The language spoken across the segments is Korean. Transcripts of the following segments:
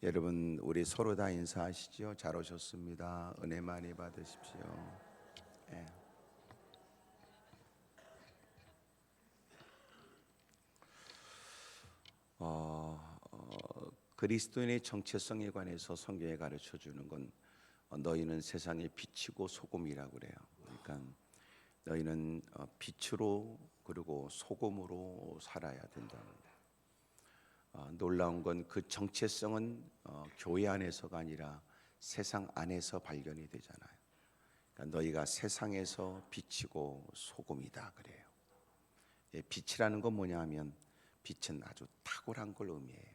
여러분 우리 서로 다 인사하시죠. 잘 오셨습니다. 은혜 많이 받으십시오. 예. 그리스도인의 정체성에 관해서 성경에 가르쳐 주는 건 너희는 세상의 빛이고 소금이라고 그래요. 그러니까 너희는 빛으로 그리고 소금으로 살아야 된다는 거예요. 놀라운 건 그 정체성은 교회 안에서가 아니라 세상 안에서 발견이 되잖아요. 그러니까 너희가 세상에서 빛이고 소금이다 그래요. 빛이라는 건 뭐냐 하면 빛은 아주 탁월한 걸 의미해요.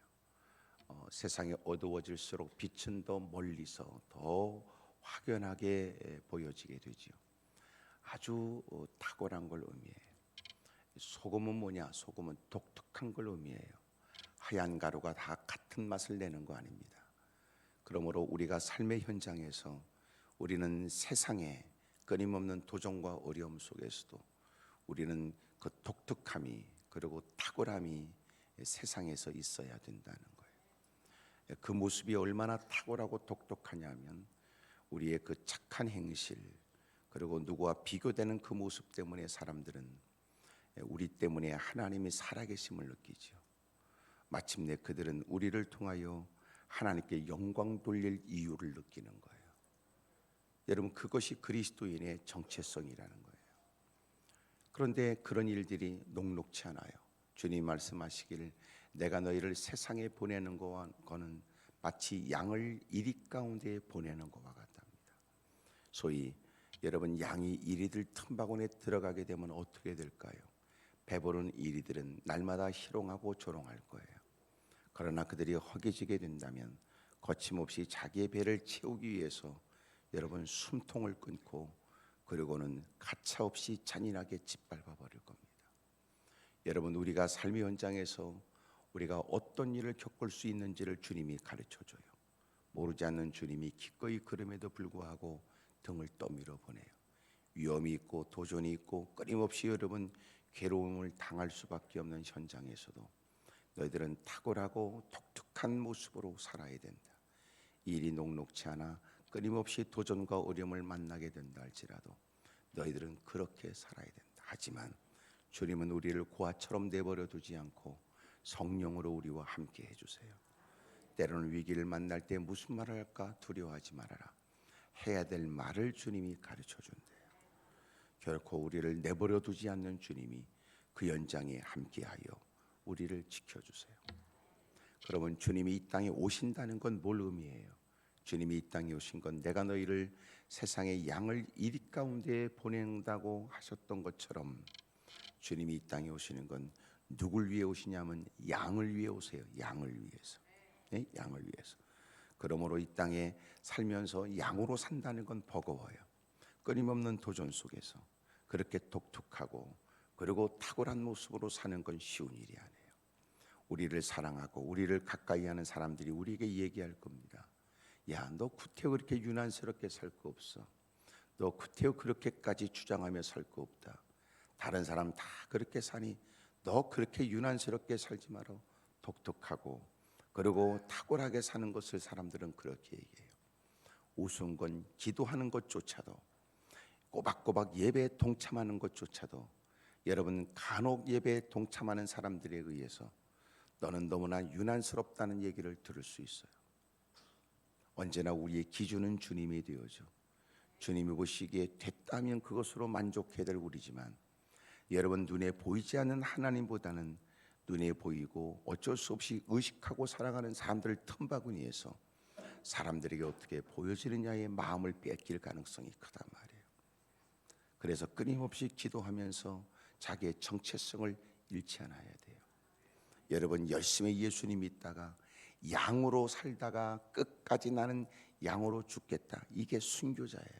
세상이 어두워질수록 빛은 더 멀리서 더 확연하게 보여지게 되죠. 아주 탁월한 걸 의미해요. 소금은 뭐냐? 소금은 독특한 걸 의미해요. 하얀 가루가 다 같은 맛을 내는 거 아닙니다. 그러므로 우리가 삶의 현장에서 우리는 세상에 끊임없는 도전과 어려움 속에서도 우리는 그 독특함이 그리고 탁월함이 세상에서 있어야 된다는 거예요. 그 모습이 얼마나 탁월하고 독특하냐면 우리의 그 착한 행실 그리고 누구와 비교되는 그 모습 때문에 사람들은 우리 때문에 하나님이 살아계심을 느끼죠. 마침내 그들은 우리를 통하여 하나님께 영광 돌릴 이유를 느끼는 거예요. 여러분 그것이 그리스도인의 정체성이라는 거예요. 그런데 그런 일들이 녹록치 않아요. 주님 말씀하시길 내가 너희를 세상에 보내는 거는 마치 양을 이리 가운데 보내는 것과 같답니다. 소위 여러분 양이 이리들 틈바구니에 들어가게 되면 어떻게 될까요? 배부른 이리들은 날마다 희롱하고 조롱할 거예요. 그러나 그들이 허기지게 된다면 거침없이 자기의 배를 채우기 위해서 여러분 숨통을 끊고 그리고는 가차없이 잔인하게 짓밟아 버릴 겁니다. 여러분 우리가 삶의 현장에서 우리가 어떤 일을 겪을 수 있는지를 주님이 가르쳐 줘요. 모르지 않는 주님이 기꺼이 그럼에도 불구하고 등을 떠밀어 보내요. 위험이 있고 도전이 있고 끊임없이 여러분 괴로움을 당할 수밖에 없는 현장에서도 너희들은 탁월하고 독특한 모습으로 살아야 된다. 일이 녹록치 않아 끊임없이 도전과 어려움을 만나게 된다 할지라도 너희들은 그렇게 살아야 된다. 하지만 주님은 우리를 고아처럼 내버려 두지 않고 성령으로 우리와 함께 해주세요. 때로는 위기를 만날 때 무슨 말을 할까 두려워하지 말아라. 해야 될 말을 주님이 가르쳐 준대요. 결코 우리를 내버려 두지 않는 주님이 그 연장에 함께하여 우리를 지켜주세요. 그러면 주님이 이 땅에 오신다는 건 뭘 의미해요? 주님이 이 땅에 오신 건 내가 너희를 세상의 양을 이리 가운데 보낸다고 하셨던 것처럼 주님이 이 땅에 오시는 건 누굴 위해 오시냐면 양을 위해 오세요. 양을 위해서. 네? 양을 위해서. 그러므로 이 땅에 살면서 양으로 산다는 건 버거워요. 끊임없는 도전 속에서 그렇게 독특하고 그리고 탁월한 모습으로 사는 건 쉬운 일이 아니에요. 우리를 사랑하고 우리를 가까이 하는 사람들이 우리에게 얘기할 겁니다. 야, 너 구태여 그렇게 유난스럽게 살 거 없어. 너 구태여 그렇게까지 주장하며 살 거 없다. 다른 사람 다 그렇게 사니 너 그렇게 유난스럽게 살지 마라. 독특하고 그리고 탁월하게 사는 것을 사람들은 그렇게 얘기해요. 우스운 건 기도하는 것조차도 꼬박꼬박 예배에 동참하는 것조차도 여러분 간혹 예배에 동참하는 사람들에 의해서 너는 너무나 유난스럽다는 얘기를 들을 수 있어요. 언제나 우리의 기준은 주님이 되어져. 주님이 보시기에 됐다면 그것으로 만족해야 될 우리지만 여러분 눈에 보이지 않는 하나님보다는 눈에 보이고 어쩔 수 없이 의식하고 살아가는 사람들 틈바구니에서 사람들에게 어떻게 보여지느냐의 마음을 뺏길 가능성이 크단 말이에요. 그래서 끊임없이 기도하면서 자기의 정체성을 잃지 않아야 돼요. 여러분 열심히 예수님 믿다가 양으로 살다가 끝까지 나는 양으로 죽겠다. 이게 순교자예요.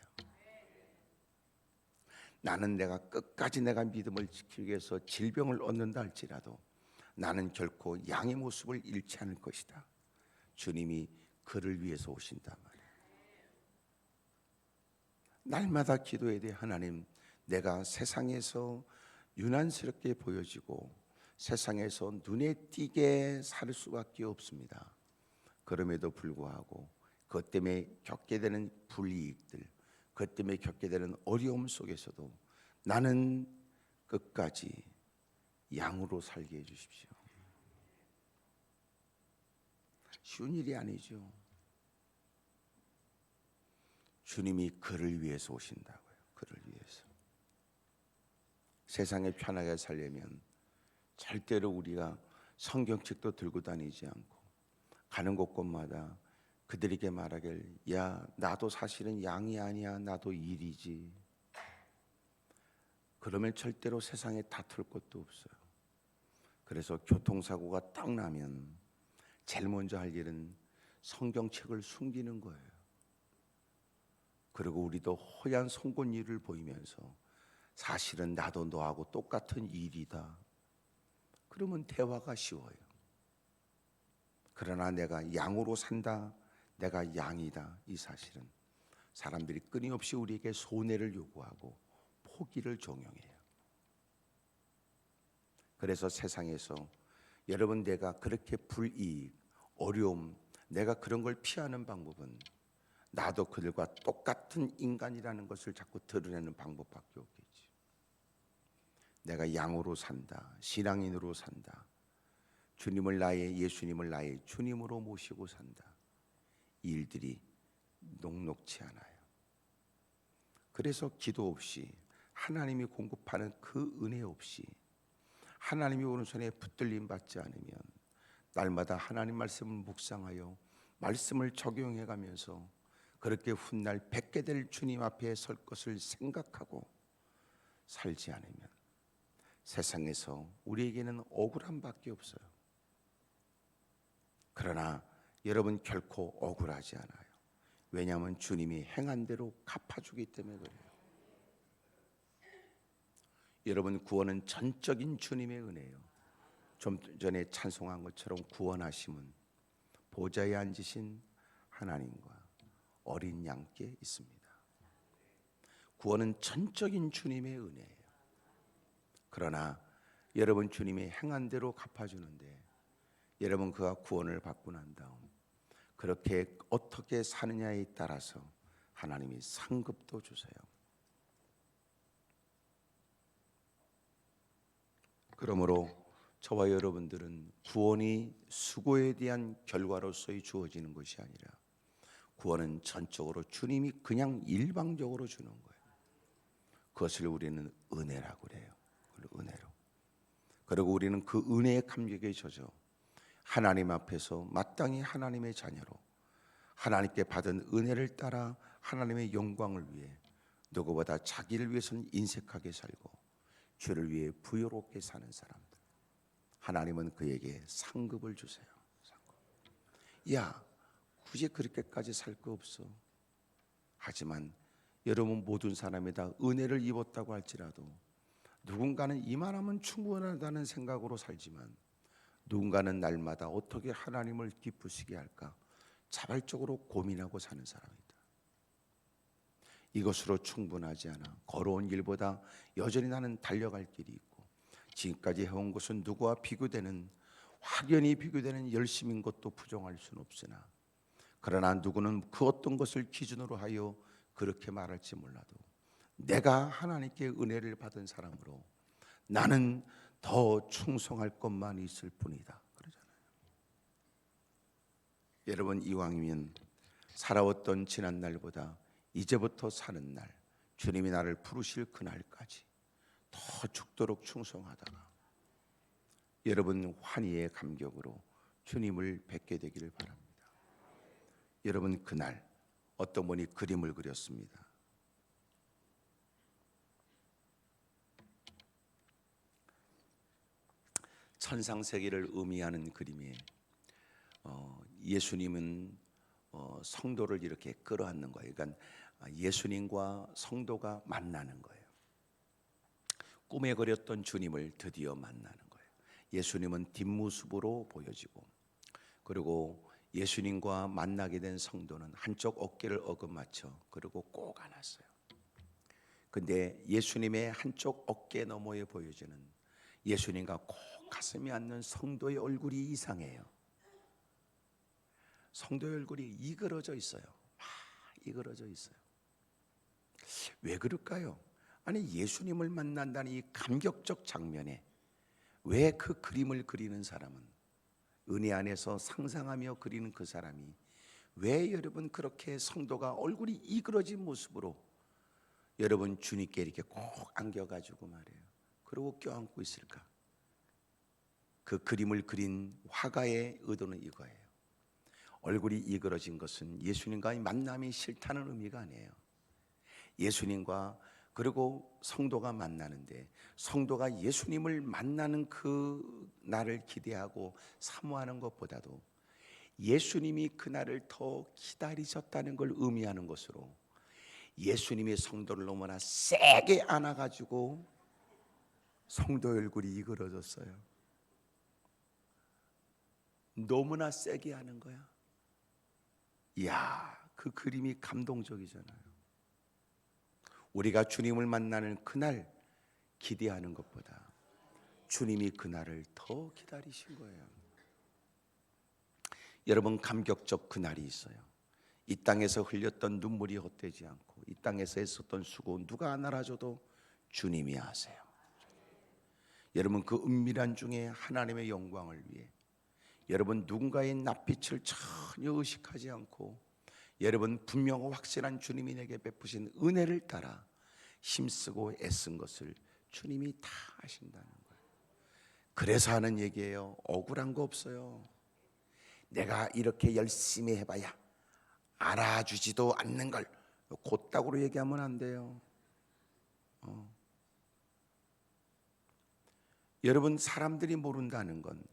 나는 내가 끝까지 내가 믿음을 지키기 위해서 질병을 얻는다 할지라도 나는 결코 양의 모습을 잃지 않을 것이다. 주님이 그를 위해서 오신단 말이에요. 날마다 기도해야 돼. 하나님, 내가 세상에서 유난스럽게 보여지고 세상에서 눈에 띄게 살 수밖에 없습니다. 그럼에도 불구하고 그것 때문에 겪게 되는 불이익들, 그것 때문에 겪게 되는 어려움 속에서도 나는 끝까지 양으로 살게 해주십시오. 쉬운 일이 아니죠. 주님이 그를 위해서 오신다고요. 그를 위해서. 세상에 편하게 살려면 절대로 우리가 성경책도 들고 다니지 않고 가는 곳곳마다 그들에게 말하길, 야, 나도 사실은 양이 아니야, 나도 일이지. 그러면 절대로 세상에 다툴 것도 없어요. 그래서 교통사고가 딱 나면 제일 먼저 할 일은 성경책을 숨기는 거예요. 그리고 우리도 허연 송곳니를 보이면서 사실은 나도 너하고 똑같은 일이다. 그러면 대화가 쉬워요. 그러나 내가 양으로 산다, 내가 양이다, 이 사실은 사람들이 끊임없이 우리에게 손해를 요구하고 포기를 종용해요. 그래서 세상에서 여러분, 내가 그렇게 불이익, 어려움, 내가 그런 걸 피하는 방법은 나도 그들과 똑같은 인간이라는 것을 자꾸 드러내는 방법밖에 없겠지. 내가 양으로 산다, 신앙인으로 산다, 주님을 나의, 예수님을 나의 주님으로 모시고 산다. 이 일들이 녹록치 않아요. 그래서 기도 없이, 하나님이 공급하는 그 은혜 없이, 하나님이 오른손에 붙들림 받지 않으면 날마다 하나님 말씀을 묵상하여 말씀을 적용해 가면서 그렇게 훗날 뵙게 될 주님 앞에 설 것을 생각하고 살지 않으면 세상에서 우리에게는 억울함 밖에 없어요. 그러나 여러분, 결코 억울하지 않아요. 왜냐하면 주님이 행한 대로 갚아주기 때문에 그래요. 여러분, 구원은 전적인 주님의 은혜예요. 좀 전에 찬송한 것처럼 구원하심은 보좌에 앉으신 하나님과 어린 양께 있습니다. 구원은 전적인 주님의 은혜예요. 그러나 여러분, 주님이 행한 대로 갚아주는데 여러분, 그가 구원을 받고 난 다음 그렇게 어떻게 사느냐에 따라서 하나님이 상급도 주세요. 그러므로 저와 여러분들은 구원이 수고에 대한 결과로서의 주어지는 것이 아니라 구원은 전적으로 주님이 그냥 일방적으로 주는 거예요. 그것을 우리는 은혜라고 그래요. 은혜로. 그리고 우리는 그 은혜의 감격에 젖어 하나님 앞에서 마땅히 하나님의 자녀로 하나님께 받은 은혜를 따라 하나님의 영광을 위해 누구보다 자기를 위해서는 인색하게 살고 주를 위해 부요롭게 사는 사람들, 하나님은 그에게 상급을 주세요. 상급. 야, 굳이 그렇게까지 살 거 없어. 하지만 여러분, 모든 사람이 다 은혜를 입었다고 할지라도 누군가는 이만하면 충분하다는 생각으로 살지만 누군가는 날마다 어떻게 하나님을 기쁘시게 할까 자발적으로 고민하고 사는 사람이다. 이것으로 충분하지 않아. 걸어온 길보다 여전히 나는 달려갈 길이 있고 지금까지 해온 것은 누구와 비교되는, 확연히 비교되는 열심인 것도 부정할 수는 없으나, 그러나 누구는 그 어떤 것을 기준으로 하여 그렇게 말할지 몰라도 내가 하나님께 은혜를 받은 사람으로 나는 더 충성할 것만 있을 뿐이다, 그러잖아요. 여러분, 이왕이면 살아왔던 지난 날보다 이제부터 사는 날, 주님이 나를 부르실 그날까지 더 죽도록 충성하다가 여러분 환희의 감격으로 주님을 뵙게 되기를 바랍니다. 여러분, 그날 어떤 분이 그림을 그렸습니다. 천상세계를 의미하는 그림이에요. 예수님은 성도를 이렇게 끌어안는 거예요. 그러니까 예수님과 성도가 만나는 거예요. 꿈에 그렸던 주님을 드디어 만나는 거예요. 예수님은 뒷모습으로 보여지고, 그리고 예수님과 만나게 된 성도는 한쪽 어깨를 어긋맞춰 그리고 꼭 안았어요. 근데 예수님의 한쪽 어깨 너머에 보여지는 예수님과 꼭 가슴에 앉는 성도의 얼굴이 이상해요. 성도의 얼굴이 이그러져 있어요. 이그러져 있어요. 왜 그럴까요? 아니, 예수님을 만난다는 이 감격적 장면에 왜 그 그림을 그리는 사람은, 은혜 안에서 상상하며 그리는 그 사람이 왜 여러분 그렇게 성도가 얼굴이 이그러진 모습으로 여러분 주님께 이렇게 꼭 안겨가지고 말이에요, 그리고 껴안고 있을까? 그 그림을 그린 화가의 의도는 이거예요. 얼굴이 이그러진 것은 예수님과의 만남이 싫다는 의미가 아니에요. 예수님과 그리고 성도가 만나는데, 성도가 예수님을 만나는 그 날을 기대하고 사모하는 것보다도 예수님이 그날을 더 기다리셨다는 걸 의미하는 것으로, 예수님이 성도를 너무나 세게 안아가지고 성도의 얼굴이 이그러졌어요. 너무나 세게 하는 거야. 이야, 그 그림이 감동적이잖아요. 우리가 주님을 만나는 그날 기대하는 것보다 주님이 그날을 더 기다리신 거예요. 여러분, 감격적 그날이 있어요. 이 땅에서 흘렸던 눈물이 헛되지 않고, 이 땅에서 했었던 수고 누가 안 알아줘도 주님이 아세요. 여러분, 그 은밀한 중에 하나님의 영광을 위해 여러분 누군가의 낯빛을 전혀 의식하지 않고, 여러분 분명하고 확실한 주님이 내게 베푸신 은혜를 따라 힘쓰고 애쓴 것을 주님이 다 아신다는 거예요. 그래서 하는 얘기예요. 억울한 거 없어요. 내가 이렇게 열심히 해봐야 알아주지도 않는 걸 곧다구로 얘기하면 안 돼요. 여러분, 사람들이 모른다는 건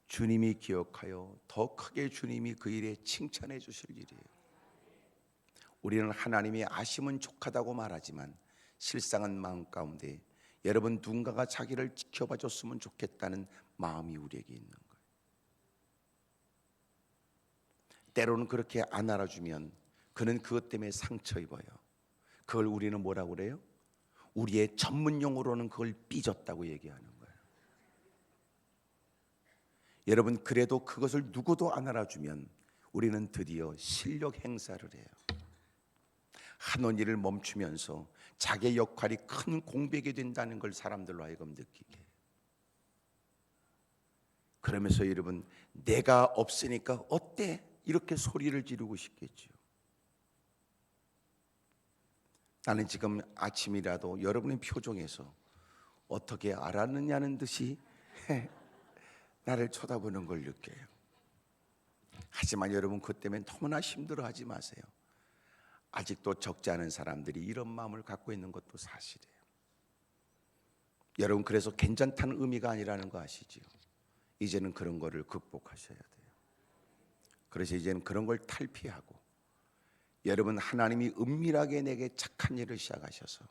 주님이 기억하여 더 크게 주님이 그 일에 칭찬해 주실 일이에요. 우리는 하나님이 아시면 족하다고 말하지만 실상은 마음 가운데 여러분 누군가가 자기를 지켜봐 줬으면 좋겠다는 마음이 우리에게 있는 거예요. 때로는 그렇게 안 알아주면 그는 그것 때문에 상처 입어요. 그걸 우리는 뭐라고 그래요? 우리의 전문 용어로는 그걸 삐졌다고 얘기하는 거예요. 여러분, 그래도 그것을 누구도 안 알아주면 우리는 드디어 실력 행사를 해요. 하는 일을 멈추면서 자기의 역할이 큰 공백이 된다는 걸 사람들로 하여금 느끼게 해요. 그러면서 여러분, 내가 없으니까 어때? 이렇게 소리를 지르고 싶겠죠. 나는 지금 아침이라도 여러분의 표정에서 어떻게 알았느냐는 듯이 나를 쳐다보는 걸 느껴요. 하지만 여러분, 그 때문에 너무나 힘들어하지 마세요. 아직도 적지 않은 사람들이 이런 마음을 갖고 있는 것도 사실이에요. 여러분, 그래서 괜찮다는 의미가 아니라는 거 아시지요? 이제는 그런 거를 극복하셔야 돼요. 그래서 이제는 그런 걸 탈피하고, 여러분, 하나님이 은밀하게 내게 착한 일을 시작하셔서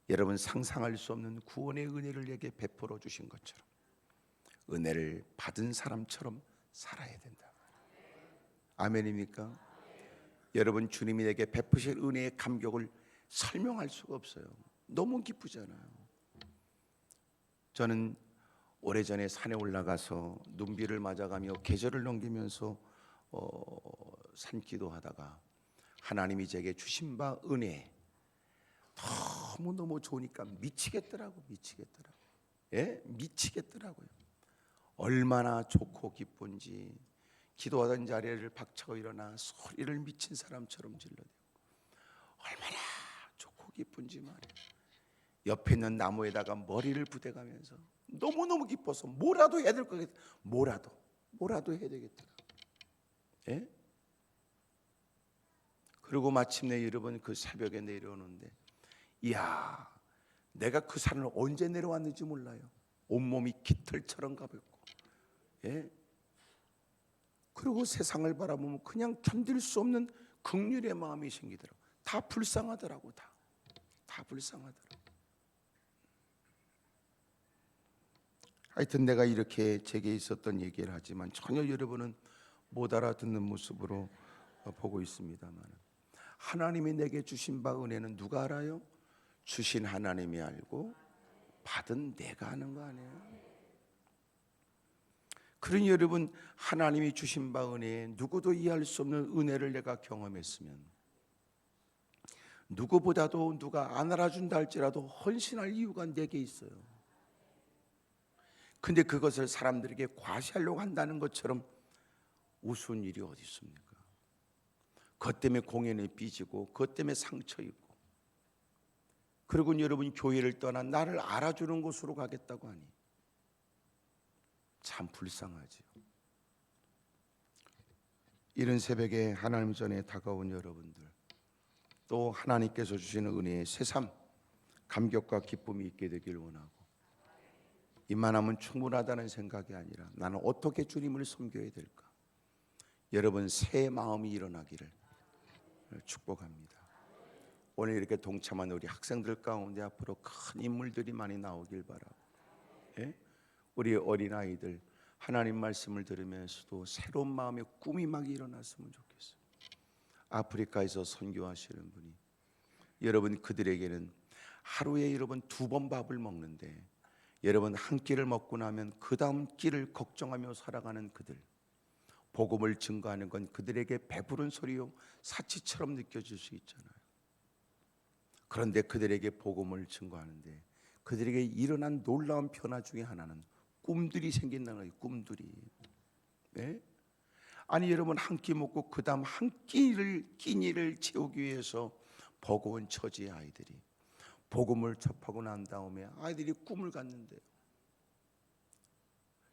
여러분 상상할 수 없는 구원의 은혜를 내게 베풀어 주신 것처럼 은혜를 받은 사람처럼 살아야 된다. 아멘입니까? 여러분, 주님이 내게 베푸실 은혜의 감격을 설명할 수가 없어요. 너무 기쁘잖아요. 저는 오래전에 산에 올라가서 눈비를 맞아가며 계절을 넘기면서 산기도하다가 하나님이 제게 주신 바 은혜 너무너무 좋으니까 미치겠더라고요. 예? 미치겠더라고요. 얼마나 좋고 기쁜지 기도하던 자리를 박차고 일어나 소리를 미친 사람처럼 질러대고 얼마나 좋고 기쁜지 말이에요. 옆에 있는 나무에다가 머리를 부대가면서 너무너무 기뻐서 뭐라도 해야 될 거겠다. 뭐라도 해야 되겠더라. 예? 그리고 마침내 여러분, 그 새벽에 내려오는데, 이야, 내가 그 산을 언제 내려왔는지 몰라요. 온몸이 깃털처럼 가볍고, 예? 그리고 세상을 바라보면 그냥 견딜 수 없는 긍휼의 마음이 생기더라고. 다 불쌍하더라고. 다 불쌍하더라고. 하여튼 내가 이렇게 제게 있었던 얘기를 하지만 전혀 여러분은 못 알아듣는 모습으로 보고 있습니다만, 하나님이 내게 주신 바 은혜는 누가 알아요? 주신 하나님이 알고 받은 내가 아는 거 아니에요? 그러니 여러분, 하나님이 주신 바 은혜에 누구도 이해할 수 없는 은혜를 내가 경험했으면 누구보다도 누가 안 알아준다 할지라도 헌신할 이유가 내게 있어요. 근데 그것을 사람들에게 과시하려고 한다는 것처럼 우스운 일이 어디 있습니까? 그것 때문에 공연에 삐지고 그것 때문에 상처 입고, 그리고 여러분 교회를 떠나 나를 알아주는 곳으로 가겠다고 하니 참 불쌍하지요. 이런 새벽에 하나님 전에 다가온 여러분들, 또 하나님께서 주시는 은혜의 새삼 감격과 기쁨이 있게 되길 원하고, 이만하면 충분하다는 생각이 아니라 나는 어떻게 주님을 섬겨야 될까, 여러분 새 마음이 일어나기를 축복합니다. 오늘 이렇게 동참한 우리 학생들 가운데 앞으로 큰 인물들이 많이 나오길 바라고, 우리 어린아이들 하나님 말씀을 들으면서도 새로운 마음의 꿈이 막 일어났으면 좋겠어요. 아프리카에서 선교하시는 분이, 여러분 그들에게는 하루에 여러분 2번 밥을 먹는데, 여러분 한 끼를 먹고 나면 그 다음 끼를 걱정하며 살아가는 그들, 복음을 증거하는 건 그들에게 배부른 소리요 사치처럼 느껴질 수 있잖아요. 그런데 그들에게 복음을 증거하는데 그들에게 일어난 놀라운 변화 중에 하나는 꿈들이 생긴다는 거예요. 꿈들이. 네? 아니 여러분, 한 끼 먹고 그 다음 한 끼니를 채우기 위해서 버거운 처지의 아이들이 복음을 접하고 난 다음에 아이들이 꿈을 갖는데요.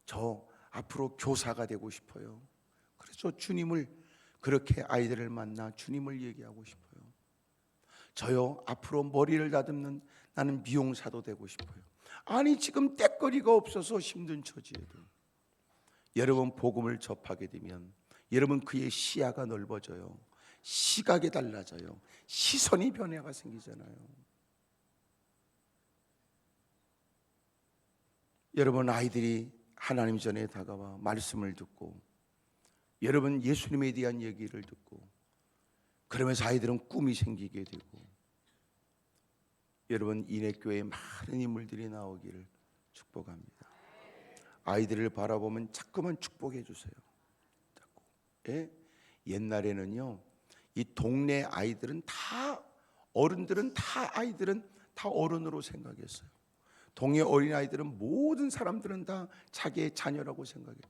저 앞으로 교사가 되고 싶어요. 그래서 주님을, 그렇게 아이들을 만나 주님을 얘기하고 싶어요. 저요 앞으로 머리를 다듬는, 나는 미용사도 되고 싶어요. 아니 지금 떼거리가 없어서 힘든 처지에도 여러분 복음을 접하게 되면 여러분 그의 시야가 넓어져요. 시각이 달라져요. 시선이 변화가 생기잖아요. 여러분 아이들이 하나님 전에 다가와 말씀을 듣고 여러분 예수님에 대한 얘기를 듣고, 그러면서 아이들은 꿈이 생기게 되고, 여러분 인해교회에 많은 인물들이 나오기를 축복합니다. 아이들을 바라보면 자꾸만 축복해 주세요. 자꾸. 예? 옛날에는요 이 동네 아이들은 다, 어른들은 다 아이들은 다 어른으로 생각했어요. 동네 어린아이들은 모든 사람들은 다 자기의 자녀라고 생각했다.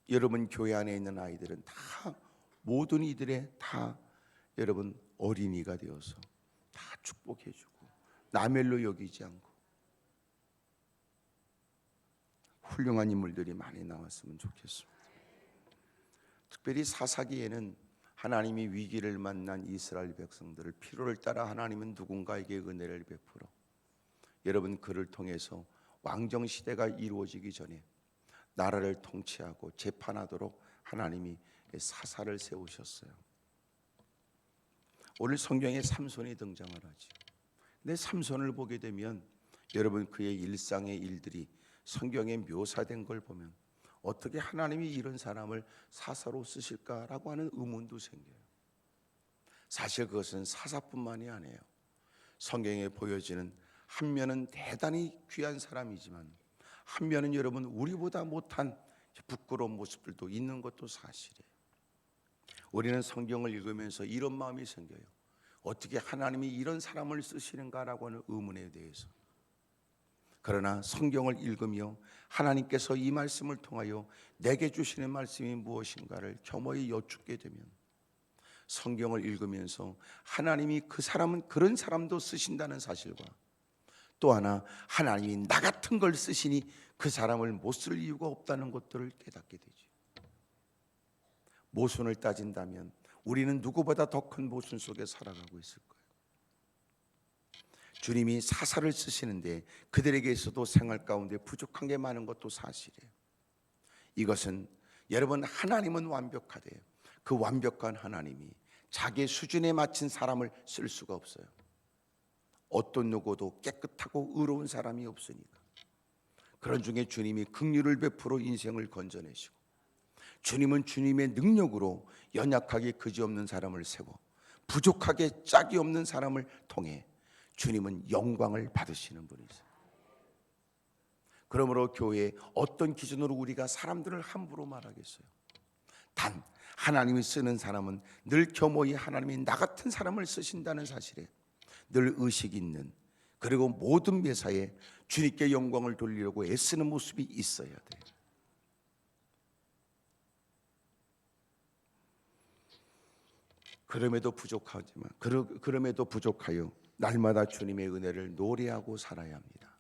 여러분 교회 안에 있는 아이들은 다, 모든 이들의 다 여러분 어린이가 되어서 다 축복해주고 나멜로 여기지 않고 훌륭한 인물들이 많이 나왔으면 좋겠습니다. 특별히 사사기에는 하나님이 위기를 만난 이스라엘 백성들을 필요를 따라 하나님은 누군가에게 은혜를 베풀어 여러분 그를 통해서 왕정 시대가 이루어지기 전에 나라를 통치하고 재판하도록 하나님이 사사를 세우셨어요. 오늘 성경에 삼손이 등장을 하죠. 근데 삼손을 보게 되면 여러분 그의 일상의 일들이 성경에 묘사된 걸 보면 어떻게 하나님이 이런 사람을 사사로 쓰실까라고 하는 의문도 생겨요. 사실 그것은 사사뿐만이 아니에요. 성경에 보여지는 한 면은 대단히 귀한 사람이지만 한 면은 여러분 우리보다 못한 부끄러운 모습들도 있는 것도 사실이에요. 우리는 성경을 읽으면서 이런 마음이 생겨요. 어떻게 하나님이 이런 사람을 쓰시는가라고 하는 의문에 대해서. 그러나 성경을 읽으며 하나님께서 이 말씀을 통하여 내게 주시는 말씀이 무엇인가를 겸허히 여쭙게 되면 성경을 읽으면서 하나님이 그 사람은 그런 사람도 쓰신다는 사실과 또 하나 하나님이 나 같은 걸 쓰시니 그 사람을 못 쓸 이유가 없다는 것들을 깨닫게 되죠. 모순을 따진다면 우리는 누구보다 더 큰 모순 속에 살아가고 있을 거예요. 주님이 사사를 쓰시는데 그들에게서도 생활 가운데 부족한 게 많은 것도 사실이에요. 이것은 여러분 하나님은 완벽하되 그 완벽한 하나님이 자기의 수준에 맞춘 사람을 쓸 수가 없어요. 어떤 누구도 깨끗하고 의로운 사람이 없으니까. 그런 중에 주님이 긍휼을 베풀어 인생을 건져내시고 주님은 주님의 능력으로 연약하게 그지없는 사람을 세워 부족하게 짝이 없는 사람을 통해 주님은 영광을 받으시는 분이세요. 그러므로 교회에 어떤 기준으로 우리가 사람들을 함부로 말하겠어요? 단 하나님이 쓰는 사람은 늘 겸허히 하나님이 나 같은 사람을 쓰신다는 사실에 늘 의식 있는, 그리고 모든 매사에 주님께 영광을 돌리려고 애쓰는 모습이 있어야 돼요. 그럼에도 부족하여 날마다 주님의 은혜를 노래하고 살아야 합니다.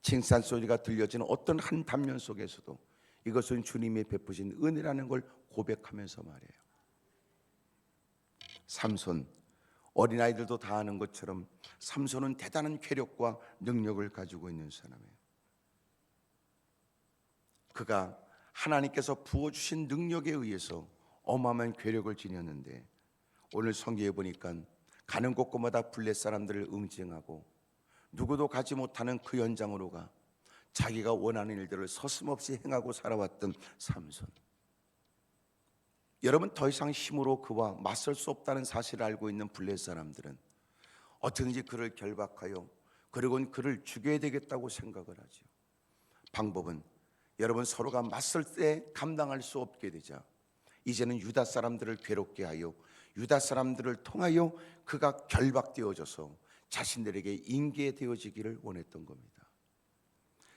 칭찬 소리가 들려지는 어떤 한 단면 속에서도 이것은 주님이 베푸신 은혜라는 걸 고백하면서 말해요. 삼손, 어린아이들도 다 아는 것처럼 삼손은 대단한 쾌력과 능력을 가지고 있는 사람이에요. 그가 하나님께서 부어주신 능력에 의해서 어마어마한 쾌력을 지녔는데, 오늘 성경에 보니까 가는 곳곳마다 블레 사람들을 응징하고 누구도 가지 못하는 그 현장으로 가 자기가 원하는 일들을 서슴없이 행하고 살아왔던 삼손. 여러분, 더 이상 힘으로 그와 맞설 수 없다는 사실을 알고 있는 블레 사람들은 어떻게든지 그를 결박하여 그리고는 그를 죽여야 되겠다고 생각을 하죠. 방법은 여러분, 서로가 맞설 때 감당할 수 없게 되자 이제는 유다 사람들을 괴롭게 하여 유다 사람들을 통하여 그가 결박되어져서 자신들에게 인계되어지기를 원했던 겁니다.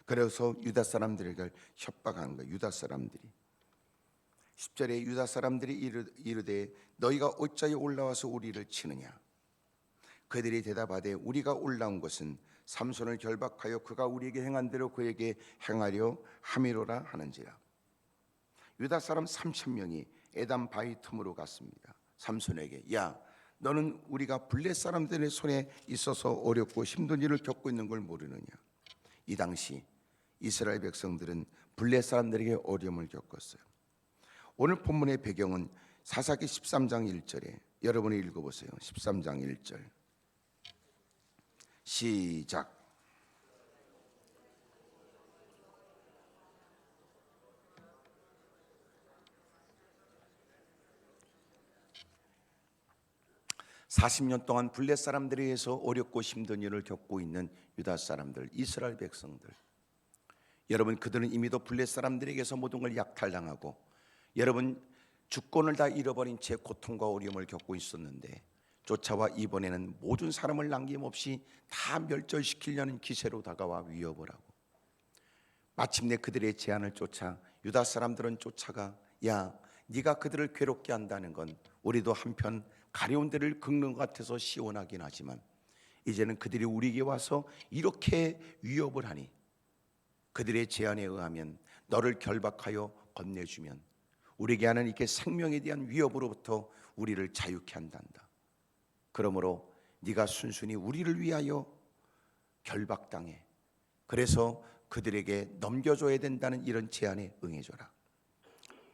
그래서 유다 사람들에게 협박하는 거예요. 유다 사람들이 10절에 유다 사람들이 이르되 너희가 어찌하여 올라와서 우리를 치느냐? 그들이 대답하되 우리가 올라온 것은 삼손을 결박하여 그가 우리에게 행한 대로 그에게 행하려 함이로라 하는지라. 유다 사람 3,000명이 에담 바위 틈으로 갔습니다. 삼손에게 야, 너는 우리가 블레 사람들의 손에 있어서 어렵고 힘든 일을 겪고 있는 걸 모르느냐? 이 당시 이스라엘 백성들은 블레 사람들에게 어려움을 겪었어요. 오늘 본문의 배경은 사사기 13장 1절에 여러분이 읽어보세요. 13장 1절 시작. (40년) 동안 블레 사람들에 의해서 어렵고 힘든 일을 겪고 있는 유다 사람들, 이스라엘 백성들. 여러분, 그들은 이미도 블레 사람들에게서 모든 걸 약탈당하고 여러분 주권을 다 잃어버린 채 고통과 어려움을 겪고 있었는데, 쫓아와 이번에는 모든 사람을 남김없이 다 멸절시키려는 기세로 다가와 위협을 하고, 마침내 그들의 제안을 쫓아 유다 사람들은 쫓아가 야, 네가 그들을 괴롭게 한다는 건 우리도 한편 가려운 데를 긁는 것 같아서 시원하긴 하지만 이제는 그들이 우리에게 와서 이렇게 위협을 하니 그들의 제안에 의하면 너를 결박하여 건네주면 우리에게 하는 이렇게 생명에 대한 위협으로부터 우리를 자유케 한단다. 그러므로 네가 순순히 우리를 위하여 결박당해. 그래서 그들에게 넘겨줘야 된다는 이런 제안에 응해줘라.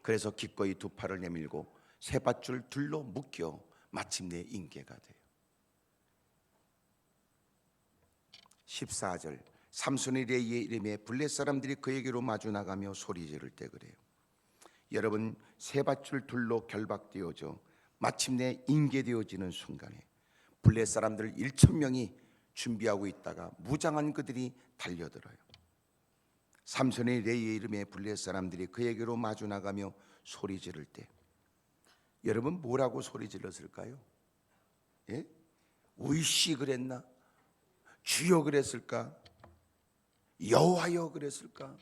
그래서 기꺼이 두 팔을 내밀고 세 밧줄 둘로 묶여 마침내 인계가 돼요. 14절 삼손의 레이의 이름에 블레 사람들이 그에게로 마주 나가며 소리 지를 때 그래요. 여러분, 세 밧줄 둘로 결박되어져 마침내 인계되어지는 순간에 블레 사람들 1,000명이 준비하고 있다가 무장한 그들이 달려들어요. 삼손의 레이의 이름에 블레 사람들이 그에게로 마주 나가며 소리 지를 때 여러분, 뭐라고 소리 질렀을까요? 예? 우이씨 그랬나? 주여 그랬을까? 여호와여 그랬을까?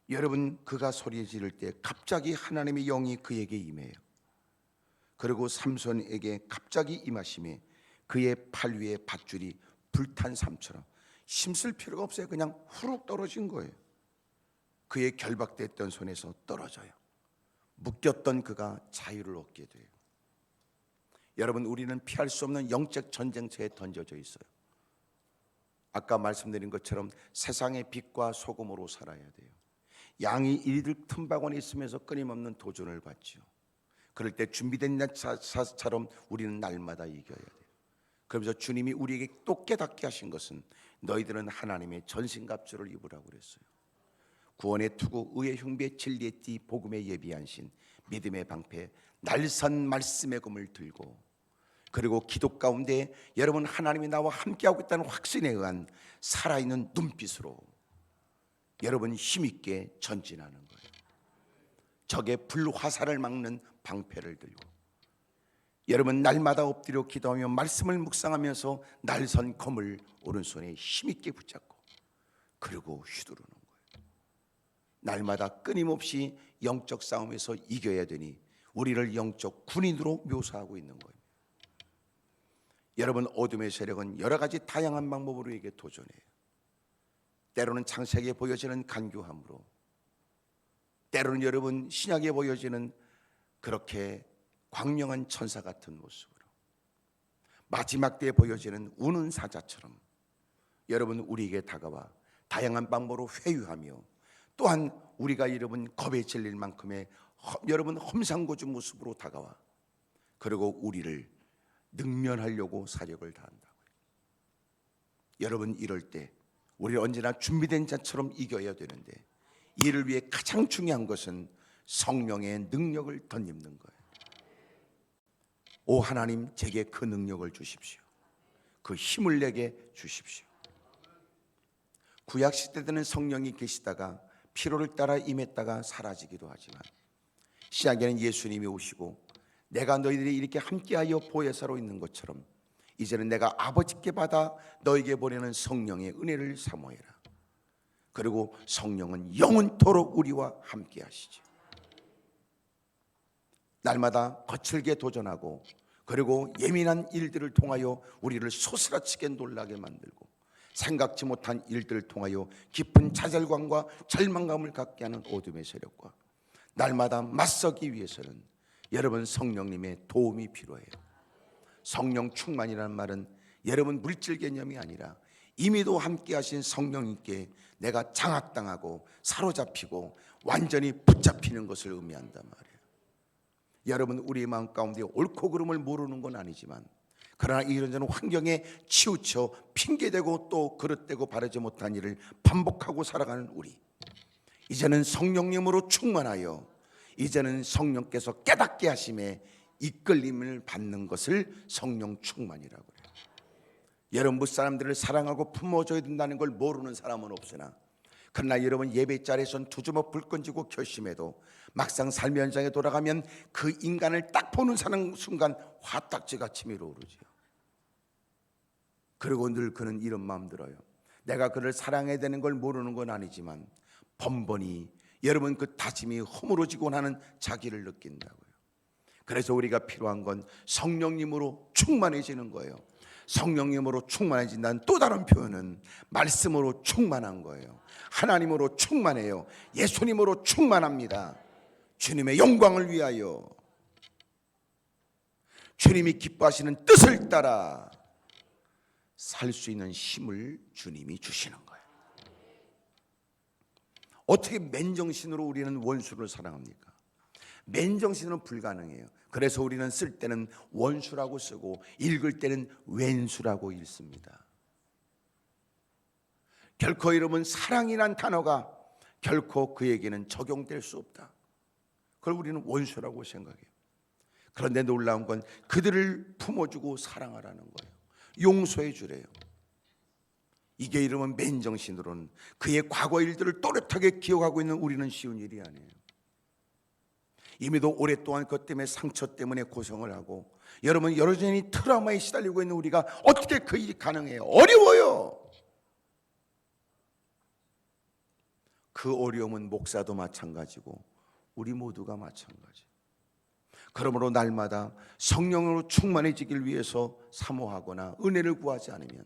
여러분, 그가 소리 지를 때 갑자기 하나님의 영이 그에게 임해요. 그리고 삼손에게 갑자기 임하심에 그의 팔 위에 밧줄이 불탄 삶처럼 힘쓸 필요가 없어요. 그냥 후룩 떨어진 거예요. 그의 결박됐던 손에서 떨어져요. 묶였던 그가 자유를 얻게 돼요. 여러분, 우리는 피할 수 없는 영적 전쟁터에 던져져 있어요. 아까 말씀드린 것처럼 세상의 빛과 소금으로 살아야 돼요. 양이 이들 틈바구니에 있으면서 끊임없는 도전을 받죠. 그럴 때 준비된 자처럼 우리는 날마다 이겨야 돼요. 그러면서 주님이 우리에게 또 깨닫게 하신 것은 너희들은 하나님의 전신갑주를 입으라고 그랬어요. 구원의 투구, 의의 흉배, 진리의 띠, 복음의 예비한 신, 믿음의 방패, 날선 말씀의 검을 들고 그리고 기도 가운데 여러분 하나님이 나와 함께하고 있다는 확신에 의한 살아있는 눈빛으로 여러분 힘있게 전진하는 거예요. 적의 불화살을 막는 방패를 들고 여러분 날마다 엎드려 기도하며 말씀을 묵상하면서 날선 검을 오른손에 힘있게 붙잡고 그리고 휘두르는 거예요. 날마다 끊임없이 영적 싸움에서 이겨야 되니 우리를 영적 군인으로 묘사하고 있는 거예요. 여러분 어둠의 세력은 여러 가지 다양한 방법으로 우리에게 도전해요. 때로는 창세기에 보여지는 간교함으로, 때로는 여러분 신약에 보여지는 그렇게 광명한 천사 같은 모습으로, 마지막 때에 보여지는 우는 사자처럼 여러분 우리에게 다가와 다양한 방법으로 회유하며 또한 우리가 여러분 겁에 질릴 만큼의 여러분 험상궂은 모습으로 다가와 그리고 우리를 능멸하려고 사력을 다한다고요. 여러분 이럴 때 우리는 언제나 준비된 자처럼 이겨야 되는데 이를 위해 가장 중요한 것은 성령의 능력을 덧입는 거예요. 오 하나님, 제게 그 능력을 주십시오. 그 힘을 내게 주십시오. 구약 시대 때는 성령이 계시다가 피로를 따라 임했다가 사라지기도 하지만 신약에는 예수님이 오시고 내가 너희들이 이렇게 함께하여 보혜사로 있는 것처럼 이제는 내가 아버지께 받아 너에게 보내는 성령의 은혜를 사모해라. 그리고 성령은 영원토록 우리와 함께 하시죠. 날마다 거칠게 도전하고 그리고 예민한 일들을 통하여 우리를 소스라치게 놀라게 만들고 생각지 못한 일들을 통하여 깊은 좌절감과 절망감을 갖게 하는 어둠의 세력과 날마다 맞서기 위해서는 여러분 성령님의 도움이 필요해요. 성령 충만이라는 말은 여러분 물질 개념이 아니라 이미도 함께 하신 성령님께 내가 장악당하고 사로잡히고 완전히 붙잡히는 것을 의미한단 말이에요. 여러분 우리의 마음 가운데 옳고 그름을 모르는 건 아니지만 그러나 이런저런 환경에 치우쳐 핑계대고 또 그릇되고 바르지 못한 일을 반복하고 살아가는 우리, 이제는 성령님으로 충만하여 이제는 성령께서 깨닫게 하심에 이끌림을 받는 것을 성령 충만이라고 해요. 여러분 무사람들을 사랑하고 품어줘야 된다는 걸 모르는 사람은 없으나 그러나 여러분 예배 자리에선 두 주먹 불 끈지고 결심해도 막상 삶의 현장에 돌아가면 그 인간을 딱 보는 순간 화딱지가 치밀어 오르지요. 그리고 늘 그는 이런 마음 들어요. 내가 그를 사랑해야 되는 걸 모르는 건 아니지만 번번이 여러분 그 다짐이 허물어지곤 하는 자기를 느낀다고요. 그래서 우리가 필요한 건 성령님으로 충만해지는 거예요. 성령님으로 충만해진다는 또 다른 표현은 말씀으로 충만한 거예요. 하나님으로 충만해요. 예수님으로 충만합니다. 주님의 영광을 위하여 주님이 기뻐하시는 뜻을 따라 살 수 있는 힘을 주님이 주시는 거예요. 어떻게 맨정신으로 우리는 원수를 사랑합니까? 맨정신은 불가능해요. 그래서 우리는 쓸 때는 원수라고 쓰고 읽을 때는 왼수라고 읽습니다. 결코 여러분 사랑이란 단어가 결코 그에게는 적용될 수 없다. 그걸 우리는 원수라고 생각해요. 그런데 놀라운 건 그들을 품어주고 사랑하라는 거예요. 용서해 주래요. 이게 이러면 맨정신으로는 그의 과거 일들을 또렷하게 기억하고 있는 우리는 쉬운 일이 아니에요. 이미도 오랫동안 그것 때문에 상처 때문에 고생을 하고 여러분 여전히 트라우마에 시달리고 있는 우리가 어떻게 그 일이 가능해요? 어려워요. 그 어려움은 목사도 마찬가지고 우리 모두가 마찬가지. 그러므로 날마다 성령으로 충만해지길 위해서 사모하거나 은혜를 구하지 않으면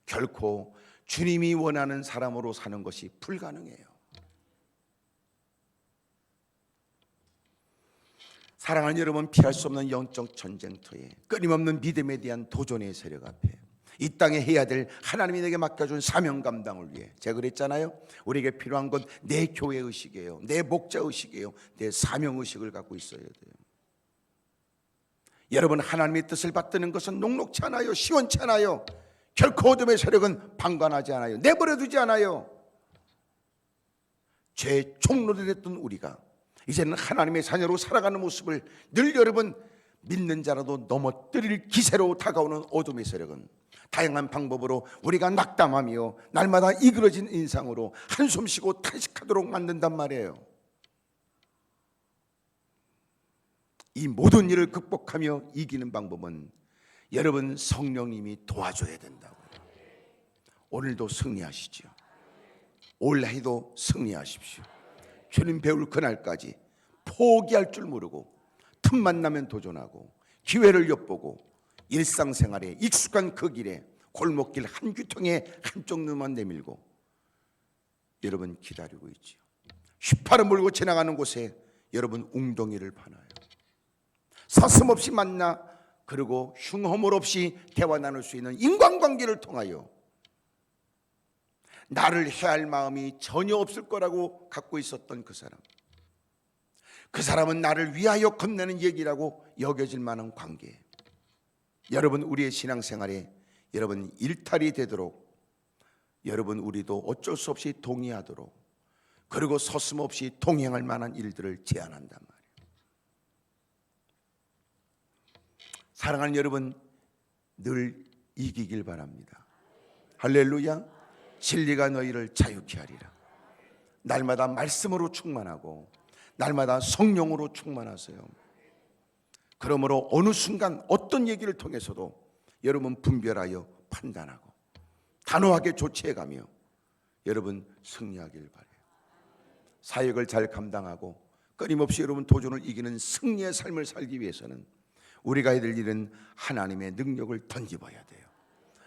결코 주님이 원하는 사람으로 사는 것이 불가능해요. 사랑하는 여러분, 피할 수 없는 영적 전쟁터에 끊임없는 믿음에 대한 도전의 세력 앞에 이 땅에 해야 될 하나님이 내게 맡겨준 사명 감당을 위해 제가 그랬잖아요. 우리에게 필요한 건 내 교회 의식이에요. 내 목자 의식이에요. 내 사명 의식을 갖고 있어야 돼요. 여러분 하나님의 뜻을 받드는 것은 녹록치 않아요. 시원치 않아요. 결코 어둠의 세력은 방관하지 않아요. 내버려두지 않아요. 죄의 종로가 됐던 우리가 이제는 하나님의 자녀로 살아가는 모습을 늘 여러분 믿는 자라도 넘어뜨릴 기세로 다가오는 어둠의 세력은 다양한 방법으로 우리가 낙담하며 날마다 이그러진 인상으로 한숨 쉬고 탄식하도록 만든단 말이에요. 이 모든 일을 극복하며 이기는 방법은 여러분 성령님이 도와줘야 된다고요. 오늘도 승리하시죠. 올해도 승리하십시오. 주님 배울 그날까지 포기할 줄 모르고 틈만 나면 도전하고 기회를 엿보고 일상생활에 익숙한 그 길에 골목길 한 귀퉁이에 한쪽 눈만 내밀고 여러분 기다리고 있지요. 휘파람 불고 지나가는 곳에 여러분 웅덩이를 파나요. 서슴없이 만나 그리고 흉허물 없이 대화 나눌 수 있는 인간관계를 통하여 나를 해할 마음이 전혀 없을 거라고 갖고 있었던 그 사람, 그 사람은 나를 위하여 건네는 얘기라고 여겨질 만한 관계. 여러분 우리의 신앙생활에 여러분 일탈이 되도록 여러분 우리도 어쩔 수 없이 동의하도록 그리고 서슴없이 동행할 만한 일들을 제안한단 말이에요. 사랑하는 여러분, 늘 이기길 바랍니다. 할렐루야. 진리가 너희를 자유케 하리라. 날마다 말씀으로 충만하고 날마다 성령으로 충만하세요. 그러므로 어느 순간 어떤 얘기를 통해서도 여러분 분별하여 판단하고 단호하게 조치해가며 여러분 승리하길 바라요. 사역을 잘 감당하고 끊임없이 여러분 도전을 이기는 승리의 삶을 살기 위해서는 우리가 해야 될 일은 하나님의 능력을 던져봐야 돼요.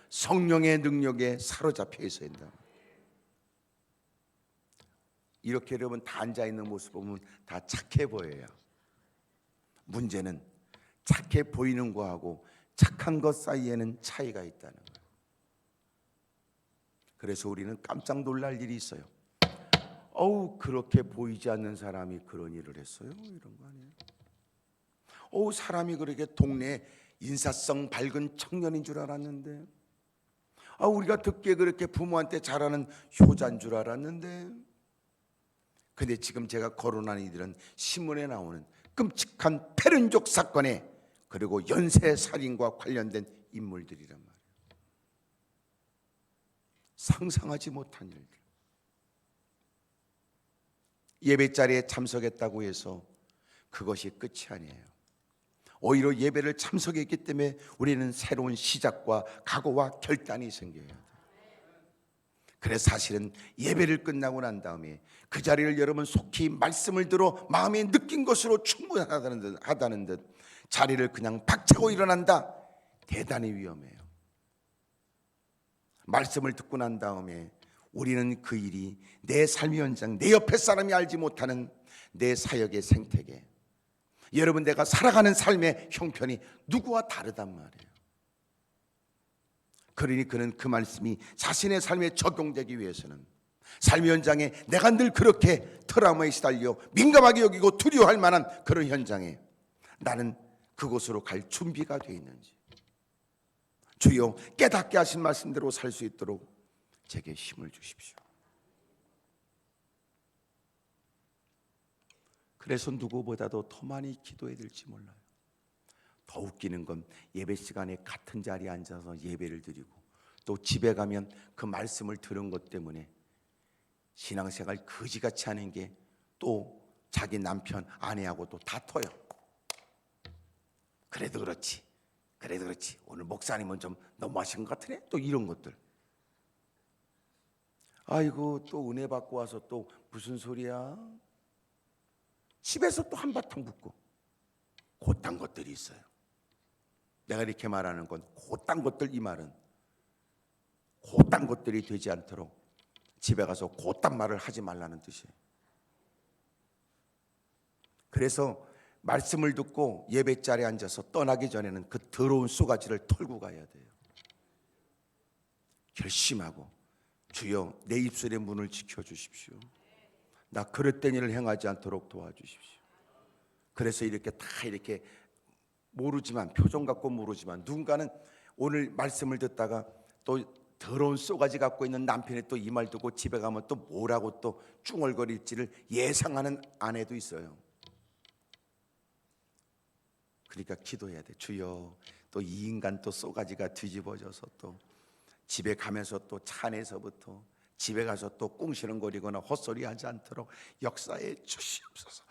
성령의 능력에 사로잡혀 있어야 된다. 이렇게 여러분 다 앉아있는 모습 보면 다 착해 보여요. 문제는 착해 보이는 거하고 착한 것 사이에는 차이가 있다는 거예요. 그래서 우리는 깜짝 놀랄 일이 있어요. 그렇게 보이지 않는 사람이 그런 일을 했어요? 이런 거 아니에요? 사람이 그렇게 동네에 인사성 밝은 청년인 줄 알았는데, 우리가 듣기에 그렇게 부모한테 잘하는 효자인 줄 알았는데, 근데 지금 제가 거론한 이들은 신문에 나오는 끔찍한 패륜족 사건에 그리고 연쇄살인과 관련된 인물들이란 말이에요. 상상하지 못한 일들. 예배자리에 참석했다고 해서 그것이 끝이 아니에요. 오히려 예배를 참석했기 때문에 우리는 새로운 시작과 각오와 결단이 생겨야 돼요. 그래서 사실은 예배를 끝나고 난 다음에 그 자리를 여러분 속히 말씀을 들어 마음에 느낀 것으로 충분하다는 듯 자리를 그냥 박차고 일어난다. 대단히 위험해요. 말씀을 듣고 난 다음에 우리는 그 일이 내 삶의 현장, 내 옆에 사람이 알지 못하는 내 사역의 생태계, 여러분 내가 살아가는 삶의 형편이 누구와 다르단 말이에요. 그러니 그는 그 말씀이 자신의 삶에 적용되기 위해서는 삶의 현장에 내가 늘 그렇게 트라우마에 시달려 민감하게 여기고 두려워할 만한 그런 현장에 나는 그곳으로 갈 준비가 되어 있는지, 주여 깨닫게 하신 말씀대로 살 수 있도록 제게 힘을 주십시오. 그래서 누구보다도 더 많이 기도해야 될지 몰라요. 더 웃기는 건 예배 시간에 같은 자리에 앉아서 예배를 드리고 또 집에 가면 그 말씀을 들은 것 때문에 신앙생활 거지같이 하는 게 또 자기 남편, 아내하고 또 다퉈요. 그래도 그렇지 오늘 목사님은 좀 너무하신 것 같으네. 또 이런 것들. 아이고 또 은혜 받고 와서 또 무슨 소리야. 집에서 또 한바탕 붙고. 곧단 것들이 있어요. 내가 이렇게 말하는 건 곧단 것들, 이 말은 곧단 것들이 되지 않도록 집에 가서 곧단 말을 하지 말라는 뜻이에요. 그래서 말씀을 듣고 예배 자리에 앉아서 떠나기 전에는 그 더러운 쏘가지를 털고 가야 돼요. 결심하고 주여 내 입술의 문을 지켜주십시오. 나 그릇된 일을 행하지 않도록 도와주십시오. 그래서 이렇게 다 이렇게 모르지만, 표정 갖고 모르지만 누군가는 오늘 말씀을 듣다가 또 더러운 쏘가지 갖고 있는 남편이 또 이 말 듣고 집에 가면 또 뭐라고 또 쭝얼거릴지를 예상하는 아내도 있어요. 그러니까 기도해야 돼. 주여, 또 이 인간 또 쏘가지가 뒤집어져서 또 집에 가면서 또 차 안에서부터 집에 가서 또 꿍시렁거리거나 헛소리하지 않도록 역사에 주시옵소서.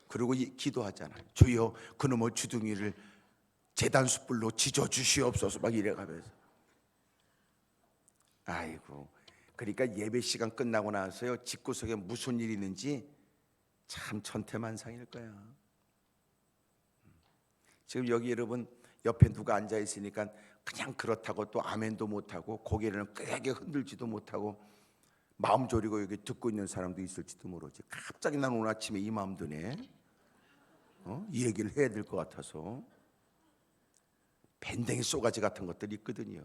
그리고 기도하잖아. 주여, 그놈의 주둥이를 제단 숯불로 지져 주시옵소서. 막 이래가면서. 아이고, 그러니까 예배 시간 끝나고 나서요, 집구석에 무슨 일이 있는지 참 천태만상일 거야. 지금 여기 여러분 옆에 누가 앉아 있으니까 그냥 그렇다고 또 아멘도 못하고 고개를 끄게 흔들지도 못하고 마음 졸이고 여기 듣고 있는 사람도 있을지도 모르지. 갑자기 난 오늘 아침에 이 마음 드네. 이 얘기를 해야 될 것 같아서. 밴댕이 쏘가지 같은 것들이 있거든요.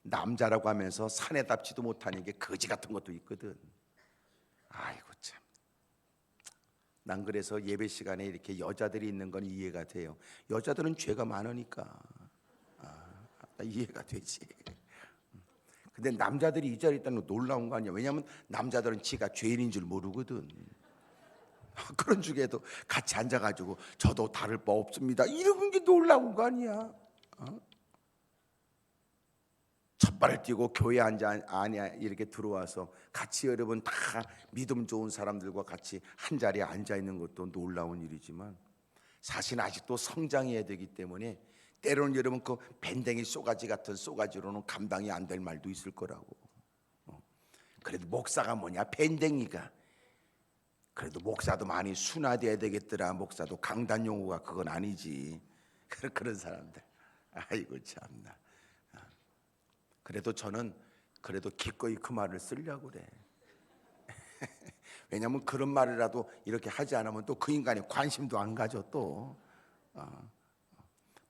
남자라고 하면서 산에답지도 못하는 게 거지 같은 것도 있거든. 아이고 참. 난 그래서 예배 시간에 이렇게 여자들이 있는 건 이해가 돼요. 여자들은 죄가 많으니까 이해가 되지. 근데 남자들이 이 자리에 있다는 거 놀라운 거 아니야. 왜냐하면 남자들은 지가 죄인인 줄 모르거든. 그런 중에도 같이 앉아가지고 저도 다를 바 없습니다 이러는 게 놀라운 거 아니야. 첫 발을 띄고 교회 안에 이렇게 들어와서 같이 여러분 다 믿음 좋은 사람들과 같이 한 자리에 앉아 있는 것도 놀라운 일이지만 사실 아직도 성장해야 되기 때문에 때로는 여러분 그 밴댕이 쏘가지 같은 쏘가지로는 감당이 안 될 말도 있을 거라고. 그래도 목사가 뭐냐, 밴댕이가. 그래도 목사도 많이 순화돼야 되겠더라. 목사도 강단 용어가 그건 아니지. 그런 사람들. 아이고 참나. 그래도 저는 그래도 기꺼이 그 말을 쓰려고 그래. 왜냐하면 그런 말이라도 이렇게 하지 않으면 또 그 인간이 관심도 안 가져 또.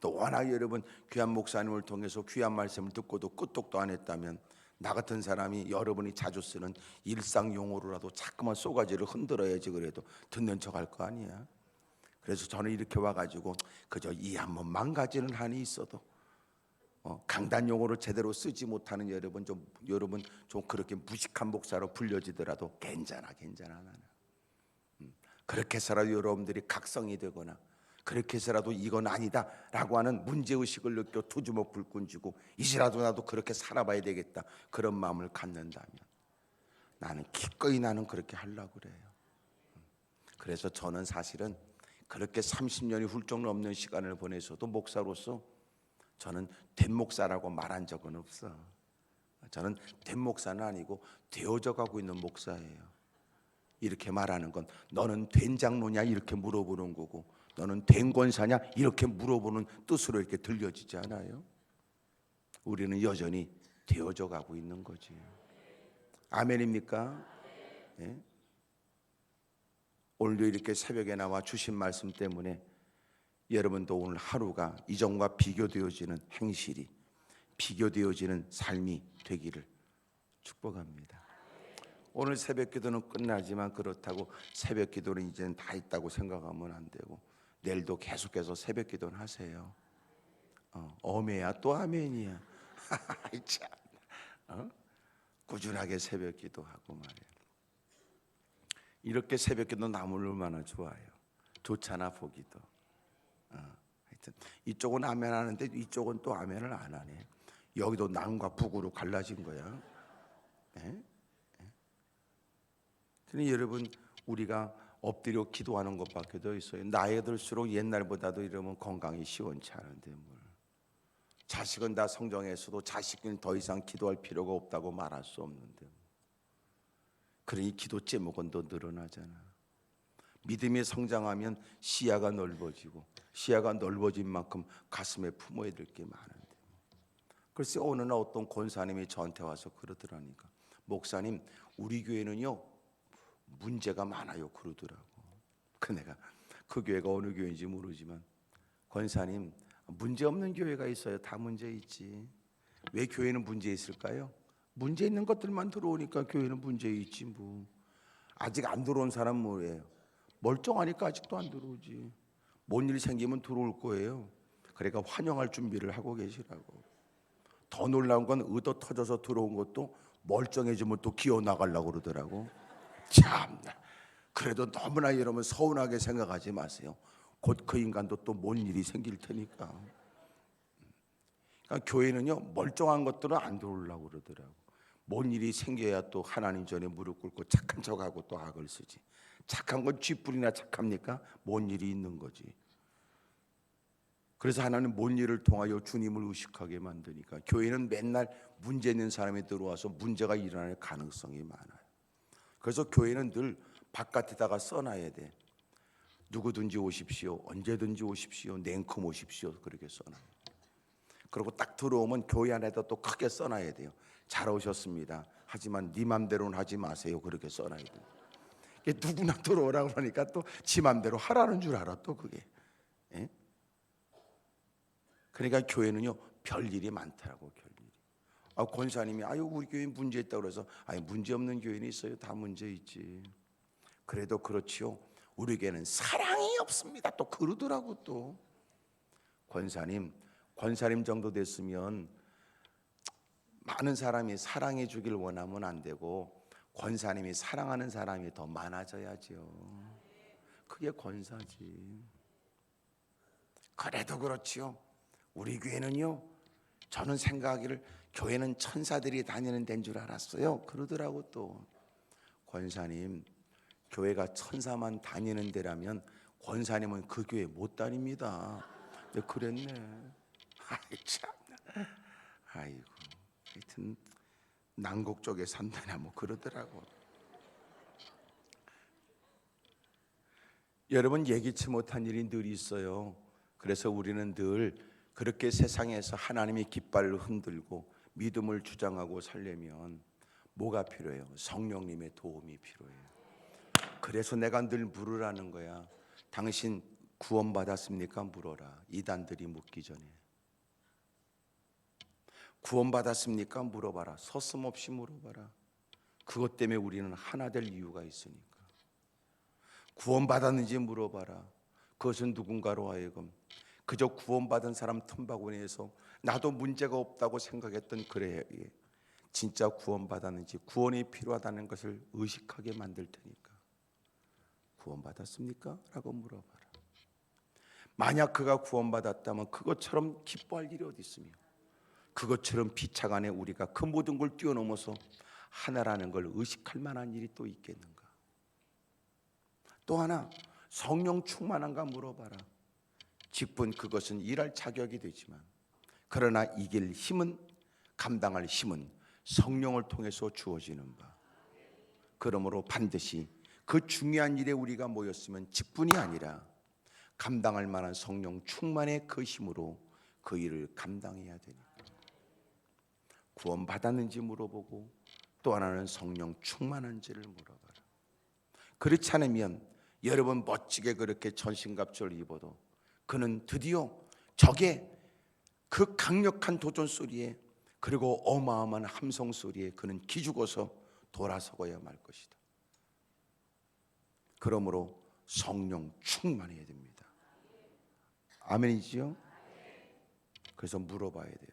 또 워낙 여러분 귀한 목사님을 통해서 귀한 말씀을 듣고도 끄떡도 안 했다면 나 같은 사람이 여러분이 자주 쓰는 일상 용어로라도 자꾸만 쏘가지를 흔들어야지 그래도 듣는 척 할 거 아니야. 그래서 저는 이렇게 와가지고 그저 이 한번 망가지는 한이 있어도 강단 용어를 제대로 쓰지 못하는 여러분 좀 그렇게 무식한 목사로 불려지더라도 괜찮아 나는. 그렇게 해서라도 여러분들이 각성이 되거나 그렇게 해서라도 이건 아니다라고 하는 문제의식을 느껴 두 주먹 불끈 쥐고 이제라도 나도 그렇게 살아봐야 되겠다 그런 마음을 갖는다면 나는 기꺼이 나는 그렇게 하려고 그래요. 그래서 저는 사실은 그렇게 30년이 훌쩍 넘는 시간을 보내서도 목사로서 저는 된 목사라고 말한 적은 없어. 저는 된 목사는 아니고 되어져 가고 있는 목사예요. 이렇게 말하는 건 너는 된 장로냐 이렇게 물어보는 거고 너는 된 권사냐 이렇게 물어보는 뜻으로 이렇게 들려지지 않아요? 우리는 여전히 되어져 가고 있는 거지. 아멘입니까? 네? 오늘도 이렇게 새벽에 나와 주신 말씀 때문에 여러분도 오늘 하루가 이전과 비교되어지는 행실이 비교되어지는 삶이 되기를 축복합니다. 오늘 새벽 기도는 끝나지만 그렇다고 새벽 기도는 이제는 다 있다고 생각하면 안 되고 내일도 계속해서 새벽 기도는 하세요. 어메야 또 아멘이야. 참, 꾸준하게 새벽 기도하고 말이야. 이렇게 새벽 기도 나무를 얼마나 좋아요. 좋잖아 보기도. 하여튼 이쪽은 아멘 하는데 이쪽은 또 아멘을 안 하네. 여기도 남과 북으로 갈라진 거야. 네? 근데 여러분 우리가 엎드려 기도하는 것밖에 더 있어요. 나이가 들수록 옛날보다도 이러면 건강이 시원치 않은데 뭘. 자식은 다 성경에서도 자식은 더 이상 기도할 필요가 없다고 말할 수 없는데 그러니 기도 제목은 더 늘어나잖아. 믿음이 성장하면 시야가 넓어지고 시야가 넓어진 만큼 가슴에 품어야 될 게 많은데 글쎄 어느 날 어떤 권사님이 저한테 와서 그러더라니까. 목사님 우리 교회는요 문제가 많아요 그러더라고. 내가 그 교회가 어느 교회인지 모르지만 권사님 문제 없는 교회가 있어요. 다 문제 있지. 왜 교회는 문제 있을까요? 문제 있는 것들만 들어오니까 교회는 문제 있지 뭐. 아직 안 들어온 사람 뭐예요? 멀쩡하니까 아직도 안 들어오지. 뭔 일 생기면 들어올 거예요. 그러니까 환영할 준비를 하고 계시라고. 더 놀라운 건 의도 터져서 들어온 것도 멀쩡해지면 또 기어 나가려고 그러더라고. 참나. 그래도 너무나 여러분 서운하게 생각하지 마세요. 곧 그 인간도 또 뭔 일이 생길 테니까. 그러니까 교회는요, 멀쩡한 것들은 안 들어오려고 그러더라고. 뭔 일이 생겨야 또 하나님 전에 무릎 꿇고 착한 척하고 또 악을 쓰지. 착한 건 쥐뿔이나 착합니까? 뭔 일이 있는 거지. 그래서 하나님 뭔 일을 통하여 주님을 의식하게 만드니까 교회는 맨날 문제 있는 사람이 들어와서 문제가 일어날 가능성이 많아요. 그래서 교회는 늘 바깥에다가 써놔야 돼. 누구든지 오십시오, 언제든지 오십시오, 냉큼 오십시오, 그렇게 써놔요. 그리고 딱 들어오면 교회 안에다 또 크게 써놔야 돼요. 잘 오셨습니다, 하지만 네 맘대로는 하지 마세요, 그렇게 써놔야 돼요. 누구나 들어오라고 그러니까 또 지 맘대로 하라는 줄 알아, 또 그게. 예? 그러니까 교회는요, 별일이 많더라고. 별일이. 권사님이 우리 교회 문제 있다고 그래서 문제 없는 교회는 있어요. 다 문제 있지. 그래도 그렇지요, 우리 교회는 사랑이 없습니다, 또 그러더라고. 또 권사님 정도 됐으면 많은 사람이 사랑해 주길 원하면 안 되고 권사님이 사랑하는 사람이 더 많아져야죠. 그게 권사지. 그래도 그렇지요, 우리 교회는요, 저는 생각하기를 교회는 천사들이 다니는 데인 줄 알았어요, 그러더라고. 또 권사님, 교회가 천사만 다니는 데라면 권사님은 그 교회 못 다닙니다. 그랬네. 아이 참나. 아이고, 하여튼 난곡 쪽에 산다나 뭐 그러더라고. 여러분, 예기치 못한 일이 늘 있어요. 그래서 우리는 늘 그렇게 세상에서 하나님의 깃발을 흔들고 믿음을 주장하고 살려면 뭐가 필요해요? 성령님의 도움이 필요해요. 그래서 내가 늘 물으라는 거야. 당신 구원받았습니까? 물어라. 이단들이 묻기 전에. 구원받았습니까? 물어봐라. 서슴없이 물어봐라. 그것 때문에 우리는 하나 될 이유가 있으니까. 구원받았는지 물어봐라. 그것은 누군가로 하여금 그저 구원받은 사람 틈바구니에서 나도 문제가 없다고 생각했던 그래, 진짜 구원받았는지, 구원이 필요하다는 것을 의식하게 만들 테니까. 구원받았습니까? 라고 물어봐라. 만약 그가 구원받았다면 그것처럼 기뻐할 일이 어디 있으며, 그것처럼 비차간에 우리가 그 모든 걸 뛰어넘어서 하나라는 걸 의식할 만한 일이 또 있겠는가? 또 하나, 성령 충만한가 물어봐라. 직분, 그것은 일할 자격이 되지만 그러나 이길 힘은, 감당할 힘은 성령을 통해서 주어지는 바. 그러므로 반드시 그 중요한 일에 우리가 모였으면 직분이 아니라 감당할 만한 성령 충만의 그 힘으로 그 일을 감당해야 되니까. 구원받았는지 물어보고 또 하나는 성령 충만한지를 물어봐라. 그렇지 않으면 여러분 멋지게 그렇게 전신갑주를 입어도 그는 드디어 적의 그 강력한 도전 소리에, 그리고 어마어마한 함성 소리에 그는 기죽어서 돌아서고야 말 것이다. 그러므로 성령 충만해야 됩니다. 아멘이지요? 그래서 물어봐야 돼요.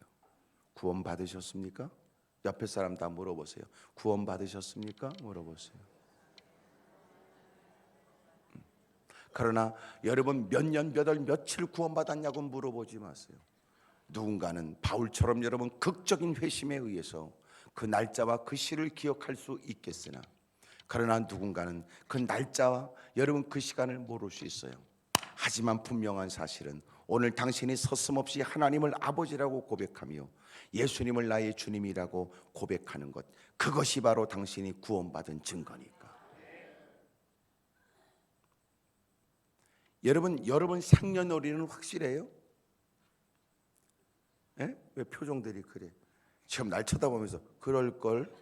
구원 받으셨습니까? 옆에 사람 다 물어보세요. 구원 받으셨습니까? 물어보세요. 그러나 여러분 몇 년, 몇 월, 며칠 구원받았냐고 물어보지 마세요. 누군가는 바울처럼 여러분 극적인 회심에 의해서 그 날짜와 그 시를 기억할 수 있겠으나, 그러나 누군가는 그 날짜와 여러분 그 시간을 모를 수 있어요. 하지만 분명한 사실은 오늘 당신이 서슴없이 하나님을 아버지라고 고백하며 예수님을 나의 주님이라고 고백하는 것, 그것이 바로 당신이 구원받은 증거니까. 여러분 생년월일은 확실해요? 예? 왜 표정들이 그래? 지금 날 쳐다보면서 그럴걸?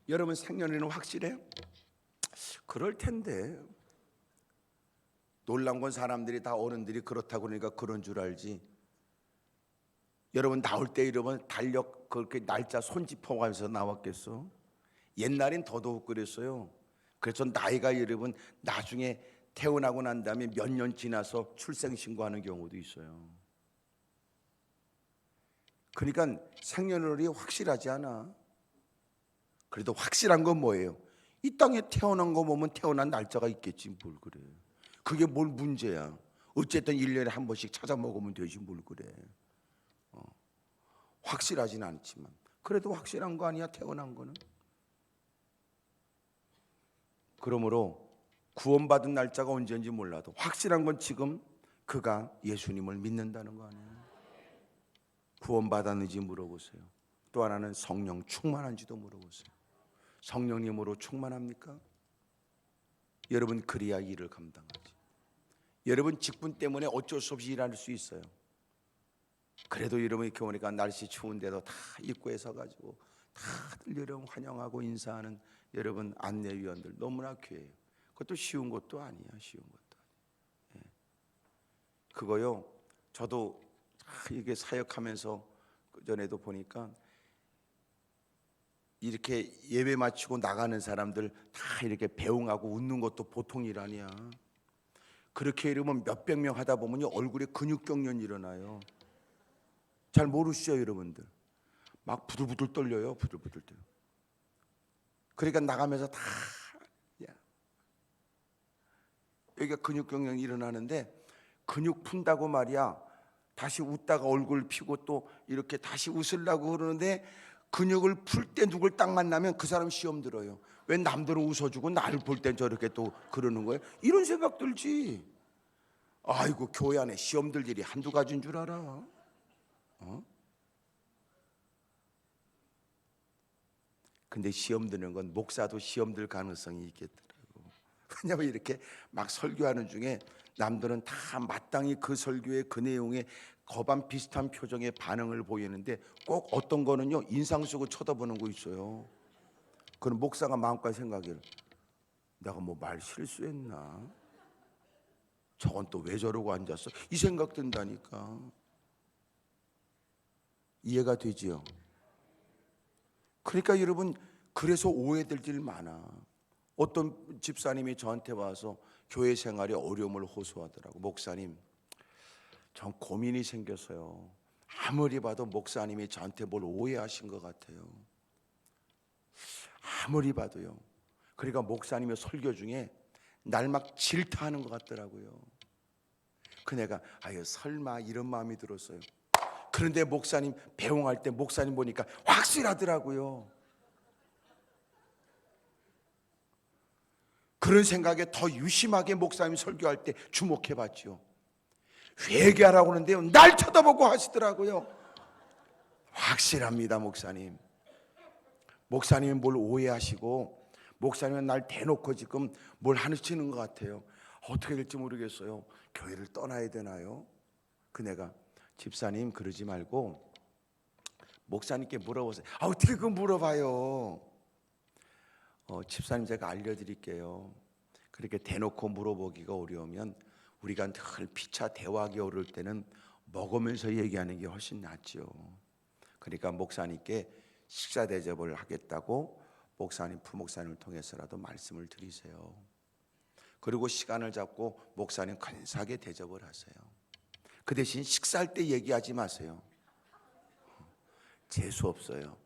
여러분 생년월일은 확실해요? 그럴 텐데. 놀란 건 사람들이 다, 어른들이 그렇다고 그러니까 그런 줄 알지. 여러분 나올 때 여러분 달력 그렇게 날짜 손짚어가면서 나왔겠어? 옛날엔 더더욱 그랬어요. 그래서 나이가 여러분 나중에 태어나고 난 다음에 몇 년 지나서 출생신고하는 경우도 있어요. 그러니까 생년월일이 확실하지 않아. 그래도 확실한 건 뭐예요? 이 땅에 태어난 거 보면 태어난 날짜가 있겠지 뭘 그래. 그게 뭘 문제야. 어쨌든 1년에 한 번씩 찾아 먹으면 되지 뭘 그래. 확실하진 않지만 그래도 확실한 거 아니야 태어난 거는. 그러므로 구원받은 날짜가 언제인지 몰라도 확실한 건 지금 그가 예수님을 믿는다는 거 아니에요. 구원받았는지 물어보세요. 또 하나는 성령 충만한지도 물어보세요. 성령님으로 충만합니까? 여러분 그래야 일을 감당하지. 여러분 직분 때문에 어쩔 수 없이 일할 수 있어요. 그래도 여러분 이렇게 오니까 날씨 추운데도 다 입구에 서가지고 다들 여러분 환영하고 인사하는 여러분 안내위원들 너무나 귀해요. 그것도 쉬운 것도 아니야. 쉬운 것도 아니야. 그거요. 저도 이게 사역하면서 그전에도 보니까 이렇게 예배 마치고 나가는 사람들 다 이렇게 배웅하고 웃는 것도 보통 일 아니야. 그렇게 이러면 몇백 명 하다 보면 얼굴에 근육 경련 일어나요. 잘 모르시죠 여러분들? 막 부들부들 떨려요. 부들부들 떨려. 그러니까 나가면서 다 여기가 근육 경련이 일어나는데 근육 푼다고 말이야 다시 웃다가 얼굴 피고 또 이렇게 다시 웃으려고 그러는데 근육을 풀 때 누굴 딱 만나면 그 사람 시험 들어요. 왜 남들은 웃어주고 나를 볼 땐 저렇게 또 그러는 거예요? 이런 생각 들지. 아이고 교회 안에 시험 들 일이 한두 가지인 줄 알아. 근데 시험 드는 건 목사도 시험 들 가능성이 있겠더라고. 왜냐면 이렇게 막 설교하는 중에 남들은 다 마땅히 그 설교의 그 내용에 거반 비슷한 표정의 반응을 보이는데 꼭 어떤 거는요 인상 쓰고 쳐다보는 거 있어요. 그럼 목사가 마음껏 생각해요. 내가 뭐 말 실수했나? 저건 또 왜 저러고 앉았어? 이 생각 든다니까. 이해가 되지요? 그러니까 여러분 그래서 오해될 일 많아. 어떤 집사님이 저한테 와서 교회 생활에 어려움을 호소하더라고. 목사님, 전 고민이 생겼어요. 아무리 봐도 목사님이 저한테 뭘 오해하신 것 같아요. 아무리 봐도요. 그러니까 목사님의 설교 중에 날 막 질타하는 것 같더라고요. 그 내가 아유 설마 이런 마음이 들었어요. 그런데 목사님 배웅할 때 목사님 보니까 확실하더라고요. 그런 생각에 더 유심하게 목사님 설교할 때 주목해 봤죠. 회개하라고 하는데요 날 쳐다보고 하시더라고요. 확실합니다 목사님. 목사님은 뭘 오해하시고 목사님은 날 대놓고 지금 뭘 하시는 것 같아요. 어떻게 될지 모르겠어요. 교회를 떠나야 되나요? 그 내가 집사님 그러지 말고 목사님께 물어보세요. 아 어떻게 그거 물어봐요. 집사님 제가 알려드릴게요. 그렇게 대놓고 물어보기가 어려우면 우리가 늘 피차 대화하기 어려울 때는 먹으면서 얘기하는 게 훨씬 낫죠. 그러니까 목사님께 식사 대접을 하겠다고 목사님 부목사님을 통해서라도 말씀을 드리세요. 그리고 시간을 잡고 목사님 근사하게 대접을 하세요. 그 대신 식사할 때 얘기하지 마세요. 재수 없어요.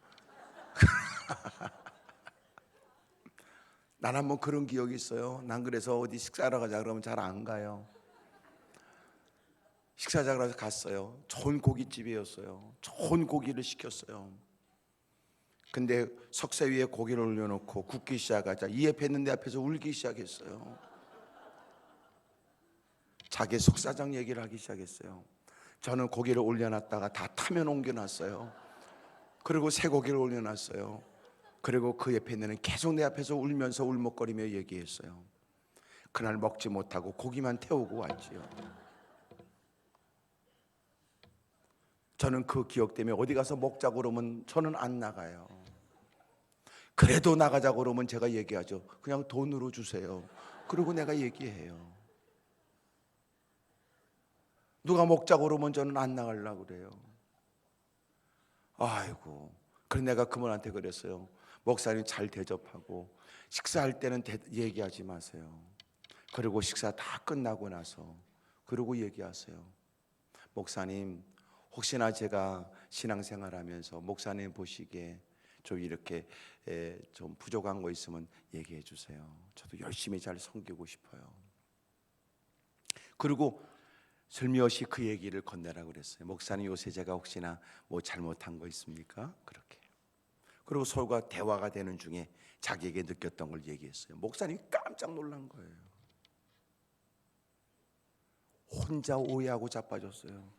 난 한번 그런 기억이 있어요. 난 그래서 어디 식사하러 가자 그러면 잘 안 가요. 식사하자 그래서 갔어요. 좋은 고깃집이었어요. 좋은 고기를 시켰어요. 근데 석쇠 위에 고기를 올려놓고 굽기 시작하자 이 옆에 있는 내 앞에서 울기 시작했어요. 자기 속사정 얘기를 하기 시작했어요. 저는 고기를 올려놨다가 다 타면 옮겨놨어요. 그리고 새 고기를 올려놨어요. 그리고 그 옆에 있는 애는 계속 내 앞에서 울면서 울먹거리며 얘기했어요. 그날 먹지 못하고 고기만 태우고 왔지요. 저는 그 기억 때문에 어디 가서 먹자고 그러면 저는 안 나가요. 그래도 나가자고 그러면 제가 얘기하죠. 그냥 돈으로 주세요. 그리고 내가 얘기해요. 누가 먹자고 그러면 저는 안 나가려고 그래요. 아이고. 그래서 내가 그분한테 그랬어요. 목사님 잘 대접하고 식사할 때는 얘기하지 마세요. 그리고 식사 다 끝나고 나서 그러고 얘기하세요. 목사님 혹시나 제가 신앙생활하면서 목사님 보시기에 좀 이렇게 좀 부족한 거 있으면 얘기해 주세요. 저도 열심히 잘 섬기고 싶어요. 그리고 슬며시 그 얘기를 건네라고 그랬어요. 목사님, 요새 제가 혹시나 뭐 잘못한 거 있습니까? 그렇게. 그리고 서로가 대화가 되는 중에 자기에게 느꼈던 걸 얘기했어요. 목사님이 깜짝 놀란 거예요. 혼자 오해하고 자빠졌어요.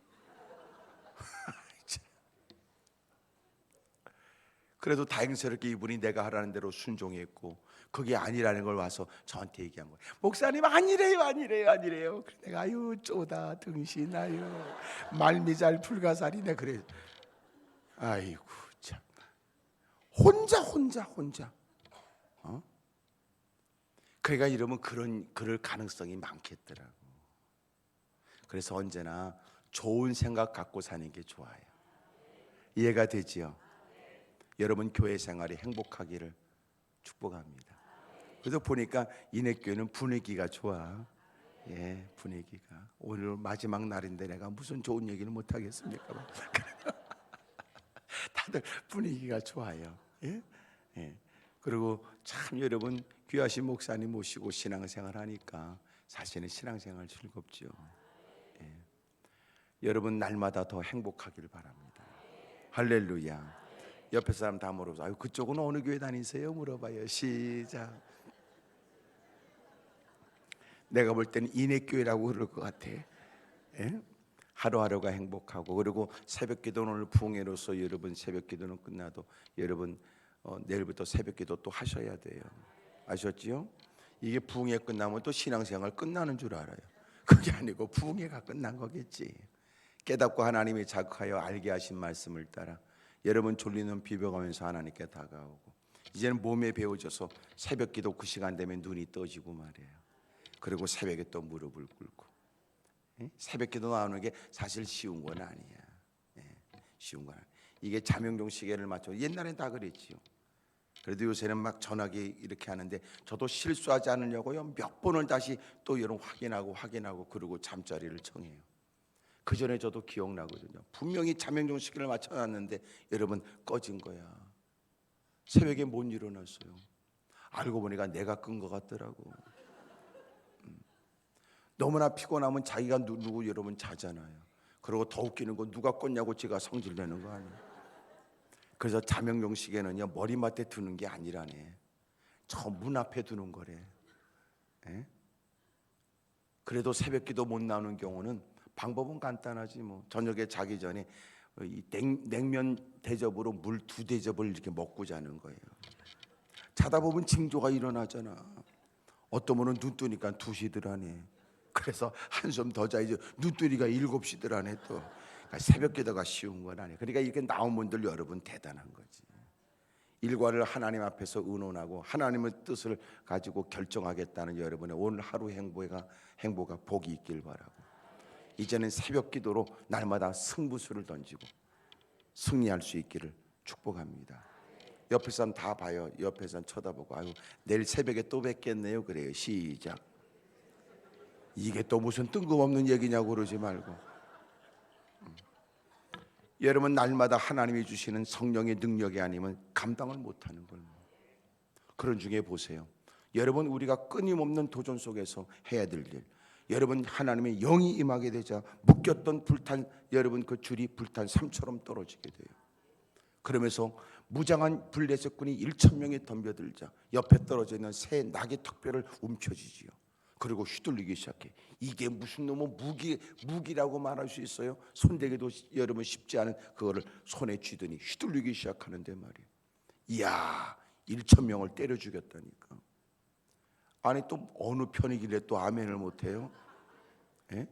그래도 다행스럽게 이분이 내가 하라는 대로 순종했고 그게 아니라는 걸 와서 저한테 얘기한 거예요. 목사님, 아니래요, 아니래요, 아니래요. 그래 내가 아유 쪼다 등신, 아유 말미잘 불가사리네. 그래. 아이고 참. 혼자. 그러니까 이러면 그럴 가능성이 많겠더라고. 그래서 언제나 좋은 생각 갖고 사는 게 좋아요. 이해가 되지요? 여러분 교회 생활이 행복하기를 축복합니다. 그래서 보니까 이내교회는 분위기가 좋아. 예, 분위기가. 오늘 마지막 날인데 내가 무슨 좋은 얘기를 못 하겠습니까? 다들 분위기가 좋아요. 예? 예. 그리고 참 여러분 귀하신 목사님 모시고 신앙생활 하니까 사실은 신앙생활 즐겁죠. 예. 여러분 날마다 더 행복하길 바랍니다. 할렐루야. 옆에 사람 다 물어서 아유 그쪽은 어느 교회 다니세요? 물어봐요. 시작. 내가 볼 때는 인해교회라고 그럴 것 같아. 예? 하루하루가 행복하고 그리고 새벽기도는 오늘 부흥회로서 여러분 새벽기도는 끝나도 여러분 내일부터 새벽기도 또 하셔야 돼요. 아셨지요? 이게 부흥회 끝나면 또 신앙생활 끝나는 줄 알아요. 그게 아니고 부흥회가 끝난 거겠지. 깨닫고 하나님이 자극하여 알게 하신 말씀을 따라 여러분 졸리는 비벼가면서 하나님께 다가오고 이제는 몸에 배워져서 새벽기도 그 시간 되면 눈이 떠지고 말이에요. 그리고 새벽에 또 무릎을 꿇고 새벽기도 나오는 게 사실 쉬운 건 아니야. 쉬운 건 아니야. 이게 자명종 시계를 맞춰 옛날엔 다 그랬지요. 그래도 요새는 막 전화기 이렇게 하는데 저도 실수하지 않으려고요 몇 번을 다시 또 여러분 확인하고 그리고 잠자리를 청해요. 그 전에 저도 기억나거든요. 분명히 자명종 시계를 맞춰놨는데 여러분 꺼진 거야. 새벽에 못 일어났어요. 알고 보니까 내가 끈 것 같더라고. 너무나 피곤하면 자기가 누르고 여러분 자잖아요. 그리고 더 웃기는 건 누가 껐냐고 제가 성질내는 거 아니에요. 그래서 자명종 시계는요 머리맡에 두는 게 아니라네. 저 문 앞에 두는 거래. 예? 그래도 새벽기도 못 나오는 경우는 방법은 간단하지 뭐. 저녁에 자기 전에 이 냉면 대접으로 물 2대접을 이렇게 먹고 자는 거예요. 자다 보면 징조가 일어나잖아. 어떤 분은 눈 뜨니까 2시더라네. 그래서 한숨 더 자야지 눈 뜨니까 7시더라네 또. 그러니까 새벽기도가 쉬운 건 아니에요. 그러니까 이렇게 나온 분들 여러분 대단한 거지. 일과를 하나님 앞에서 의논하고 하나님의 뜻을 가지고 결정하겠다는 여러분의 오늘 하루 행보가 복이 있길 바라고 이제는 새벽기도로 날마다 승부수를 던지고 승리할 수 있기를 축복합니다. 옆에 사람 다 봐요. 옆에 사람 쳐다보고 아유 내일 새벽에 또 뵙겠네요. 그래요. 시작. 이게 또 무슨 뜬금없는 얘기냐고 그러지 말고 여러분 날마다 하나님이 주시는 성령의 능력이 아니면 감당을 못하는 걸. 그런 중에 보세요. 여러분 우리가 끊임없는 도전 속에서 해야 될 일. 여러분 하나님의 영이 임하게 되자 묶였던 불탄 여러분 그 줄이 불탄 삼처럼 떨어지게 돼요. 그러면서 무장한 불레세꾼이 1,000명이 덤벼들자 옆에 떨어져 있는 새 낙의 턱뼈를 움켜쥐지요. 그리고 휘둘리기 시작해. 이게 무슨 놈의 무기라고 말할 수 있어요? 손대기도 여러분 쉽지 않은 그거를 손에 쥐더니 휘둘리기 시작하는데 말이에요. 이야 1,000명을 때려 죽였다니까. 아니 또 어느 편이길래 또 아멘을 못해요? 예?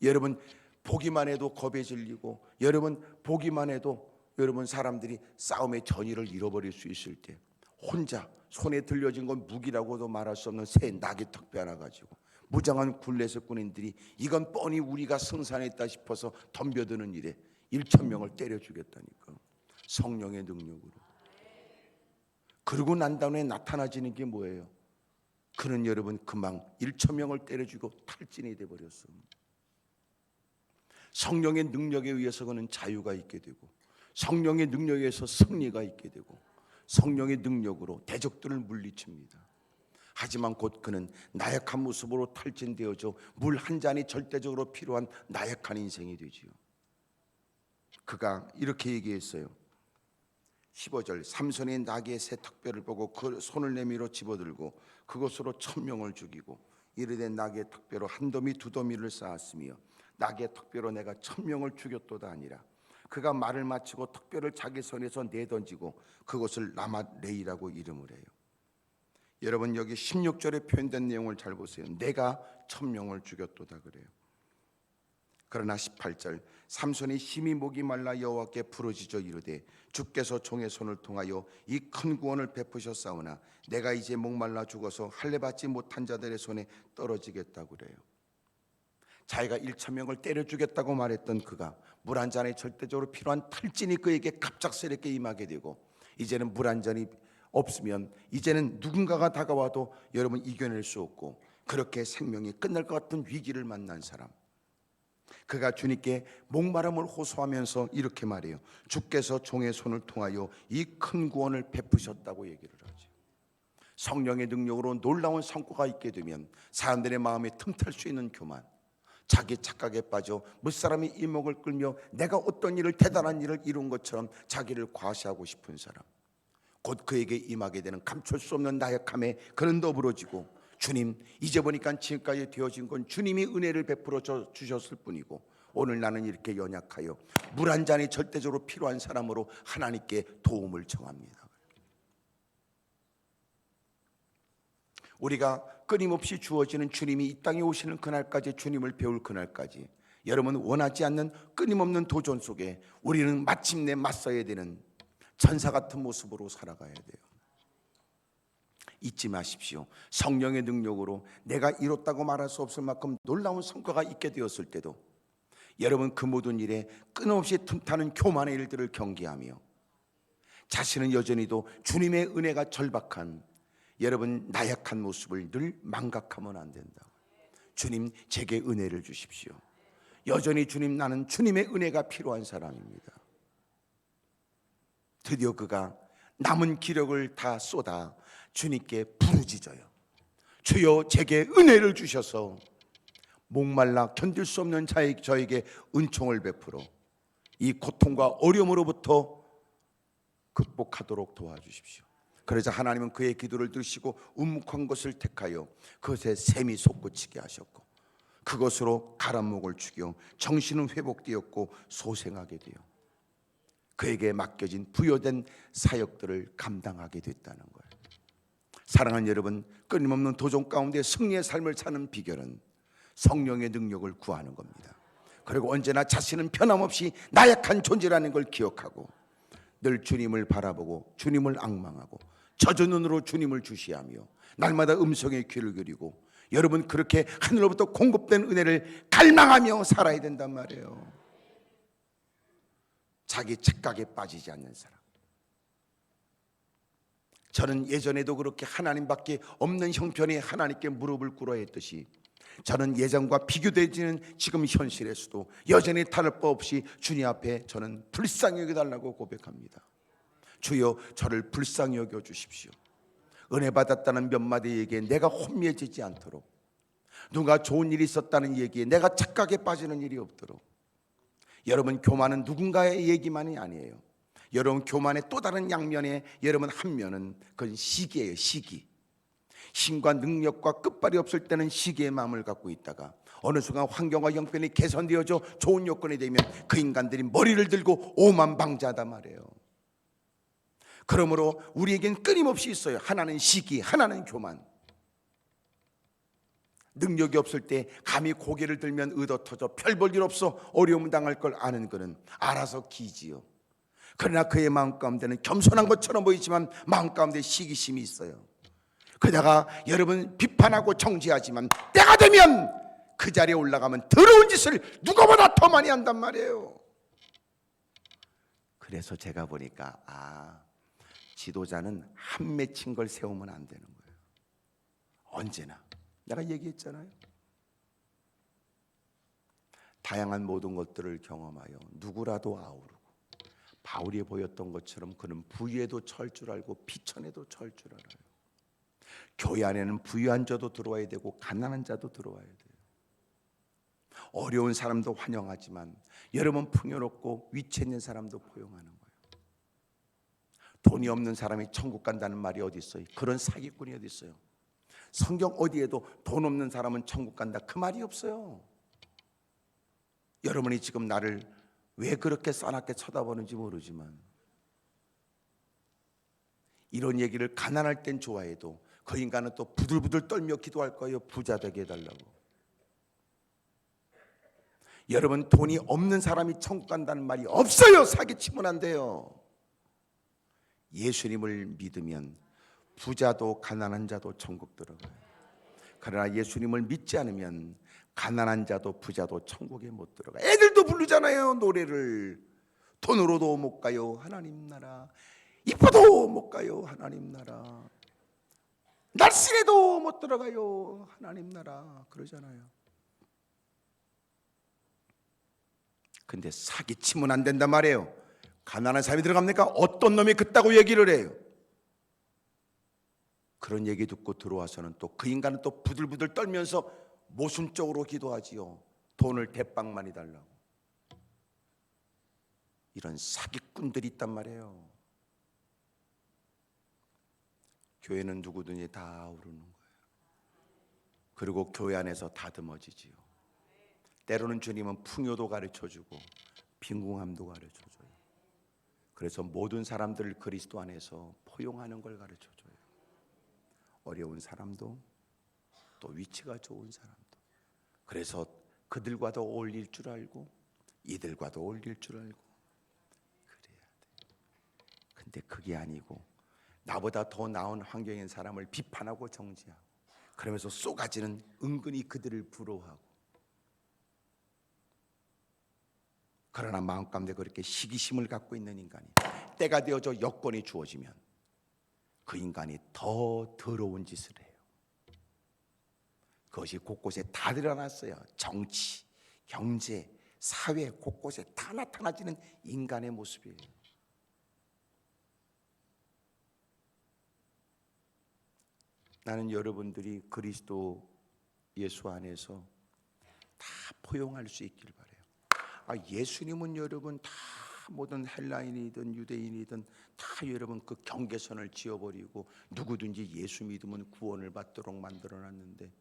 여러분 보기만 해도 겁에 질리고 여러분 보기만 해도 여러분 사람들이 싸움의 전의를 잃어버릴 수 있을 때 혼자 손에 들려진 건 무기라고도 말할 수 없는 새 낙의 턱뼈 하나 가지고 무장한 굴레세 군인들이 이건 뻔히 우리가 승산했다 싶어서 덤벼드는 일에 1,000명을 때려 죽였다니까. 성령의 능력으로. 그러고 난 다음에 나타나지는 게 뭐예요? 그는 여러분 금방 1,000명을 때려 죽고 탈진이 돼버렸어. 성령의 능력에 의해서 그는 자유가 있게 되고 성령의 능력에 의해서 승리가 있게 되고 성령의 능력으로 대적들을 물리칩니다. 하지만 곧 그는 나약한 모습으로 탈진되어져 물 한 잔이 절대적으로 필요한 나약한 인생이 되지요. 그가 이렇게 얘기했어요. 15절, 삼손이 나귀의 새 턱뼈를 보고 그 손을 내밀어 집어들고 그것으로 1000명을 죽이고 이르되 나귀의 턱뼈로 한 더미 두 더미를 쌓았으며 나귀의 턱뼈로 내가 1000명을 죽였도다 아니라. 그가 말을 마치고 턱뼈를 자기 손에서 내던지고 그것을 라맛레이라고 이름을 해요. 여러분, 여기 16절에 표현된 내용을 잘 보세요. 내가 1000명을 죽였도다 그래요. 그러나 18절, 삼손이 심히 목이 말라 여호와께 부르짖어 이르되 주께서 종의 손을 통하여 이 큰 구원을 베푸셨사오나 내가 이제 목말라 죽어서 할례 받지 못한 자들의 손에 떨어지겠다고 그래요. 자기가 1000명을 때려 죽였다고 말했던 그가 물 한 잔에 절대적으로 필요한 탈진이 그에게 갑작스럽게 임하게 되고, 이제는 물 한 잔이 없으면 이제는 누군가가 다가와도 여러분 이겨낼 수 없고 그렇게 생명이 끝날 것 같은 위기를 만난 사람. 그가 주님께 목마름을 호소하면서 이렇게 말해요. 주께서 종의 손을 통하여 이 큰 구원을 베푸셨다고 얘기를 하죠. 성령의 능력으로 놀라운 성과가 있게 되면 사람들의 마음에 틈탈 수 있는 교만, 자기 착각에 빠져 무사람이 이목을 끌며 내가 어떤 일을 대단한 일을 이룬 것처럼 자기를 과시하고 싶은 사람, 곧 그에게 임하게 되는 감출 수 없는 나약함에 그는 더불어지고, 주님 이제 보니까 지금까지 되어진 건 주님이 은혜를 베풀어 주셨을 뿐이고 오늘 나는 이렇게 연약하여 물 한 잔이 절대적으로 필요한 사람으로 하나님께 도움을 청합니다. 우리가 끊임없이 주어지는 주님이 이 땅에 오시는 그날까지, 주님을 배울 그날까지 여러분 원하지 않는 끊임없는 도전 속에 우리는 마침내 맞서야 되는 천사 같은 모습으로 살아가야 돼요. 잊지 마십시오. 성령의 능력으로 내가 이뤘다고 말할 수 없을 만큼 놀라운 성과가 있게 되었을 때도 여러분 그 모든 일에 끊임없이 틈타는 교만의 일들을 경계하며 자신은 여전히도 주님의 은혜가 절박한 여러분 나약한 모습을 늘 망각하면 안 된다. 주님 제게 은혜를 주십시오. 여전히 주님, 나는 주님의 은혜가 필요한 사람입니다. 드디어 그가 남은 기력을 다 쏟아 주님께 부르짖어요. 주여 제게 은혜를 주셔서 목말라 견딜 수 없는 저에게 은총을 베풀어 이 고통과 어려움으로부터 극복하도록 도와주십시오. 그러자 하나님은 그의 기도를 들으시고 움묵한 것을 택하여 그것에 샘이 솟구치게 하셨고 그것으로 가란목을 죽여 정신은 회복되었고 소생하게 되어 그에게 맡겨진 부여된 사역들을 감당하게 됐다는 거예요. 사랑하는 여러분, 끊임없는 도전 가운데 승리의 삶을 사는 비결은 성령의 능력을 구하는 겁니다. 그리고 언제나 자신은 변함없이 나약한 존재라는 걸 기억하고 늘 주님을 바라보고 주님을 앙망하고 젖은 눈으로 주님을 주시하며 날마다 음성의 귀를 기울이고 여러분 그렇게 하늘로부터 공급된 은혜를 갈망하며 살아야 된단 말이에요. 자기 착각에 빠지지 않는 사람. 저는 예전에도 그렇게 하나님밖에 없는 형편에 하나님께 무릎을 꿇어야 했듯이 저는 예전과 비교되지는 지금 현실에서도 여전히 다를 바 없이 주님 앞에 저는 불쌍히 여겨달라고 고백합니다. 주여 저를 불쌍히 여겨 주십시오. 은혜 받았다는 몇 마디 얘기에 내가 혼미해지지 않도록, 누가 좋은 일이 있었다는 얘기에 내가 착각에 빠지는 일이 없도록. 여러분 교만은 누군가의 얘기만이 아니에요. 여러분 교만의 또 다른 양면에 여러분 한 면은 그건 시기예요. 시기. 힘과 능력과 끝발이 없을 때는 시기의 마음을 갖고 있다가 어느 순간 환경과 형편이 개선되어져 좋은 여건이 되면 그 인간들이 머리를 들고 오만방자하단 말이에요. 그러므로 우리에겐 끊임없이 있어요. 하나는 시기, 하나는 교만. 능력이 없을 때 감히 고개를 들면 의도 터져 별 볼 일 없어 어려움 당할 걸 아는 그는 알아서 기지요. 그러나 그의 마음 가운데는 겸손한 것처럼 보이지만 마음 가운데 시기심이 있어요. 그러다가 여러분 비판하고 정죄하지만 때가 되면 그 자리에 올라가면 더러운 짓을 누구보다 더 많이 한단 말이에요. 그래서 제가 보니까 지도자는 한 맺힌 걸 세우면 안 되는 거예요. 언제나 내가 얘기했잖아요. 다양한 모든 것들을 경험하여 누구라도 아우르고 바울이 보였던 것처럼 그는 부유에도 처할 줄 알고 비천에도 처할 줄 알아요. 교회 안에는 부유한 자도 들어와야 되고 가난한 자도 들어와야 돼요. 어려운 사람도 환영하지만 여러분 풍요롭고 위치 있는 사람도 포용하는 거예요. 돈이 없는 사람이 천국 간다는 말이 어디 있어요? 그런 사기꾼이 어디 있어요? 성경 어디에도 돈 없는 사람은 천국 간다 그 말이 없어요. 여러분이 지금 나를 왜 그렇게 싸납게 쳐다보는지 모르지만 이런 얘기를 가난할 땐 좋아해도 그 인간은 또 부들부들 떨며 기도할 거예요. 부자 되게 해달라고. 여러분 돈이 없는 사람이 천국 간다는 말이 없어요. 사기치면 안 돼요. 예수님을 믿으면 부자도 가난한 자도 천국 들어가요. 그러나 예수님을 믿지 않으면 가난한 자도 부자도 천국에 못 들어가요. 애들도 부르잖아요. 노래를. 돈으로도 못 가요 하나님 나라. 이뻐도 못 가요 하나님 나라. 날씬해도 못 들어가요 하나님 나라. 그러잖아요. 근데 사기치면 안 된단 말이에요. 가난한 사람이 들어갑니까? 어떤 놈이 그따구 얘기를 해요. 그런 얘기 듣고 들어와서는 또 그 인간은 또 부들부들 떨면서 모순적으로 기도하지요. 돈을 대빵 많이 달라고. 이런 사기꾼들이 있단 말이에요. 교회는 누구든지 다 오르는 거예요. 그리고 교회 안에서 다듬어지지요. 때로는 주님은 풍요도 가르쳐주고 빈궁함도 가르쳐줘요. 그래서 모든 사람들을 그리스도 안에서 포용하는 걸 가르쳐줘요. 어려운 사람도 또 위치가 좋은 사람도. 그래서 그들과도 어울릴 줄 알고 이들과도 어울릴 줄 알고 그래야 돼. 근데 그게 아니고 나보다 더 나은 환경인 사람을 비판하고 정죄하고 그러면서 쏘가지는 은근히 그들을 부러워하고 그러나 마음 가운데 그렇게 시기심을 갖고 있는 인간이 때가 되어져 여건이 주어지면 그 인간이 더 더러운 짓을 해요. 그것이 곳곳에 다 드러났어요. 정치, 경제, 사회 곳곳에 다 나타나지는 인간의 모습이에요. 나는 여러분들이 그리스도 예수 안에서 다 포용할 수 있길 바라요. 예수님은 여러분 다 모든 헬라인이든 유대인이든 다 여러분 그 경계선을 지어버리고 누구든지 예수 믿으면 구원을 받도록 만들어놨는데